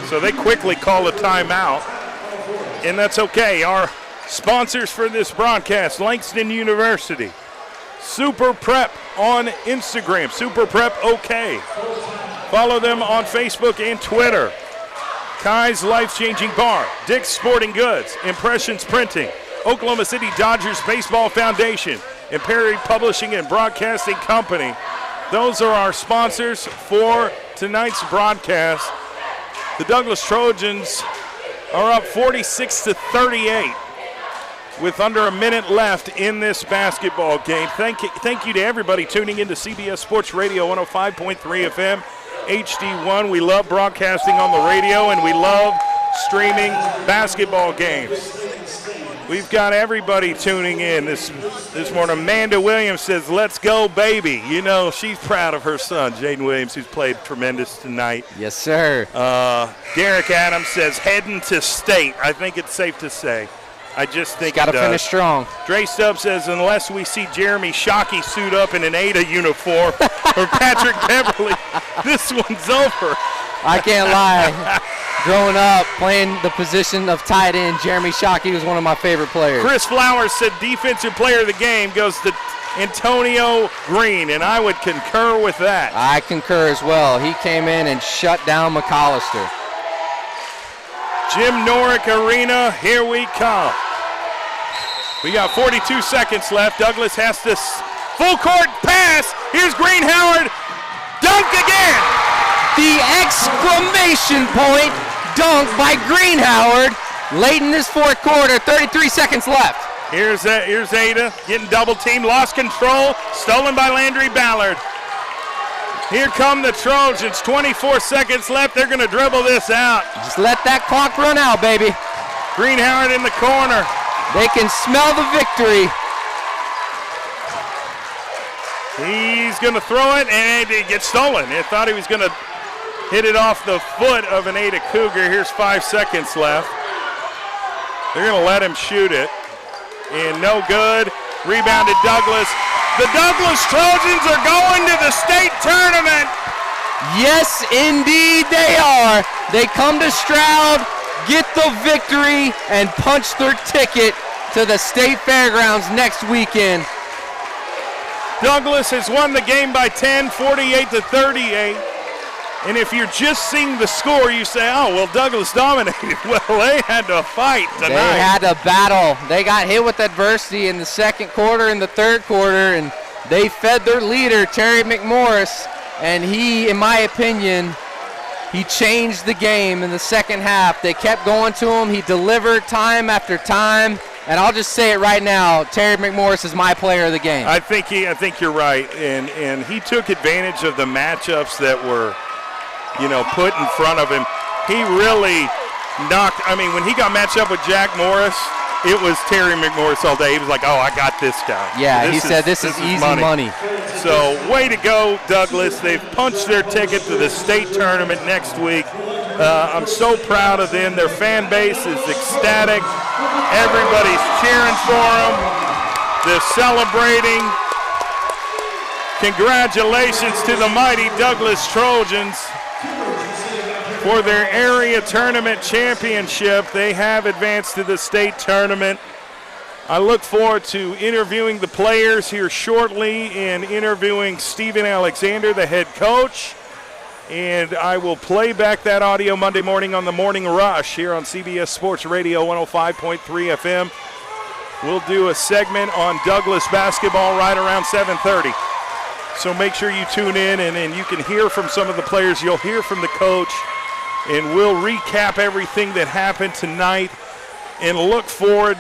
So they quickly call a timeout, and that's okay. Our sponsors for this broadcast, Langston University, Super Prep on Instagram, Super Prep OK. Follow them on Facebook and Twitter. Kai's Life-Changing Bar, Dick's Sporting Goods, Impressions Printing, Oklahoma City Dodgers Baseball Foundation, and Perry Publishing and Broadcasting Company. Those are our sponsors for tonight's broadcast. The Douglas Trojans are up 46-38 with under a minute left in this basketball game. Thank you to everybody tuning into CBS Sports Radio 105.3 FM. HD1. We love broadcasting on the radio, and we love streaming basketball games. We've got everybody tuning in this morning. Amanda Williams says, "Let's go, baby." You know, she's proud of her son, Jaden Williams, who's played tremendous tonight. Yes, sir. Derek Adams says, "Heading to state." I think it's safe to say. I just think got to finish strong. Dre Stubbs says, unless we see Jeremy Shockey suit up in an Ada uniform or Patrick Beverly, this one's over. I can't lie. Growing up, playing the position of tight end, Jeremy Shockey was one of my favorite players. Chris Flowers said defensive player of the game goes to Antonio Green, and I would concur with that. I concur as well. He came in and shut down McAllister. Jim Norick Arena, here we come. We got 42 seconds left. Douglas has to full court pass. Here's Green Howard. Dunk again. The exclamation point dunk by Green Howard late in this fourth quarter. 33 seconds left. Here's Ada getting double teamed, lost control, stolen by Landry Ballard. Here come the Trojans, 24 seconds left. They're going to dribble this out. Just let that clock run out, baby. Green Howard in the corner. They can smell the victory. He's going to throw it, and it gets stolen. They thought he was going to hit it off the foot of an Ada Cougar. Here's 5 seconds left. They're going to let him shoot it. And no good. Rebounded Douglas. The Douglas Trojans are going to the state tournament. Yes, indeed they are. They come to Stroud, get the victory, and punch their ticket to the state fairgrounds next weekend. Douglas has won the game by 10, 48-38. And if you're just seeing the score, you say, oh, well, Douglas dominated. Well, they had to fight tonight. They had to battle. They got hit with adversity in the second quarter and the third quarter, and they fed their leader, Terry McMorris, and he, in my opinion, he changed the game in the second half. They kept going to him. He delivered time after time. And I'll just say it right now, Terry McMorris is my player of the game. I think you're right. And he took advantage of the matchups that were, put in front of him. He really knocked. I mean, when he got matched up with Jack Morris, it was Terry McMorris all day. He was like, oh, I got this guy. Yeah, he said this is easy money. So way to go, Douglas. They've punched their ticket to the state tournament next week. I'm so proud of them. Their fan base is ecstatic. Everybody's cheering for them. They're celebrating. Congratulations to the mighty Douglas Trojans for their area tournament championship. They have advanced to the state tournament. I look forward to interviewing the players here shortly and interviewing Steven Alexander, the head coach. And I will play back that audio Monday morning on the Morning Rush here on CBS Sports Radio 105.3 FM. We'll do a segment on Douglas basketball right around 7:30. So make sure you tune in, and you can hear from some of the players. You'll hear from the coach, and we'll recap everything that happened tonight and look forward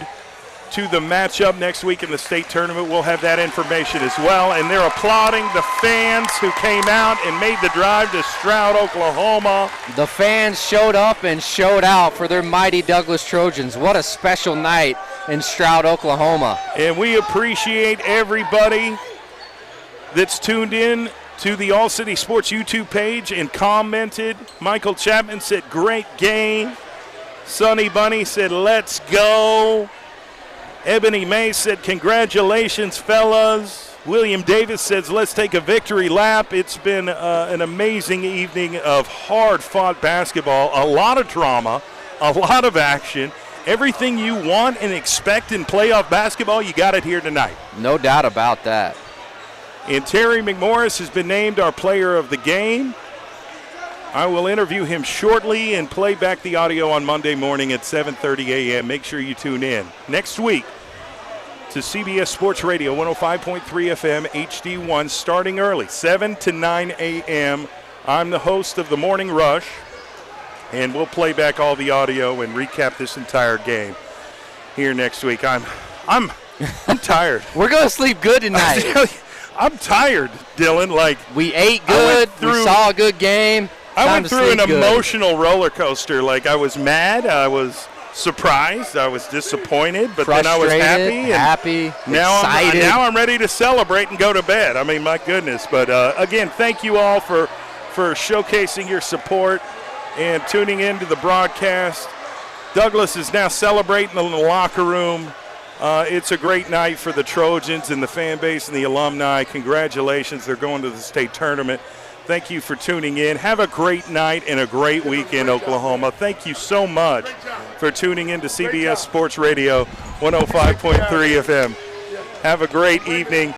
to the matchup next week in the state tournament. We'll have that information as well. And they're applauding the fans who came out and made the drive to Stroud, Oklahoma. The fans showed up and showed out for their mighty Douglas Trojans. What a special night in Stroud, Oklahoma. And we appreciate everybody that's tuned in to the All City Sports YouTube page and commented. Michael Chapman said, great game. Sonny Bunny said, let's go. Ebony May said, congratulations, fellas. William Davis says, let's take a victory lap. It's been an amazing evening of hard-fought basketball, a lot of drama, a lot of action. Everything you want and expect in playoff basketball, you got it here tonight. No doubt about that. And Terry McMorris has been named our player of the game. I will interview him shortly and play back the audio on Monday morning at 7:30 a.m. Make sure you tune in. Next week to CBS Sports Radio 105.3 FM HD1 starting early, 7 to 9 a.m. I'm the host of the Morning Rush, and we'll play back all the audio and recap this entire game here next week. I'm tired. We're going to sleep good tonight. I'm tired, Dylan. Like, we ate good. We saw a good game. I went through an emotional roller coaster. Like, I was mad, I was surprised, I was disappointed, but then I was happy. Excited. Now I'm ready to celebrate and go to bed. I mean, my goodness. But, again, thank you all for showcasing your support and tuning in to the broadcast. Douglas is now celebrating in the locker room. It's a great night for the Trojans and the fan base and the alumni. Congratulations. They're going to the state tournament. Thank you for tuning in. Have a great night and a great weekend, Oklahoma. Thank you so much for tuning in to CBS Sports Radio 105.3 FM. Have a great evening.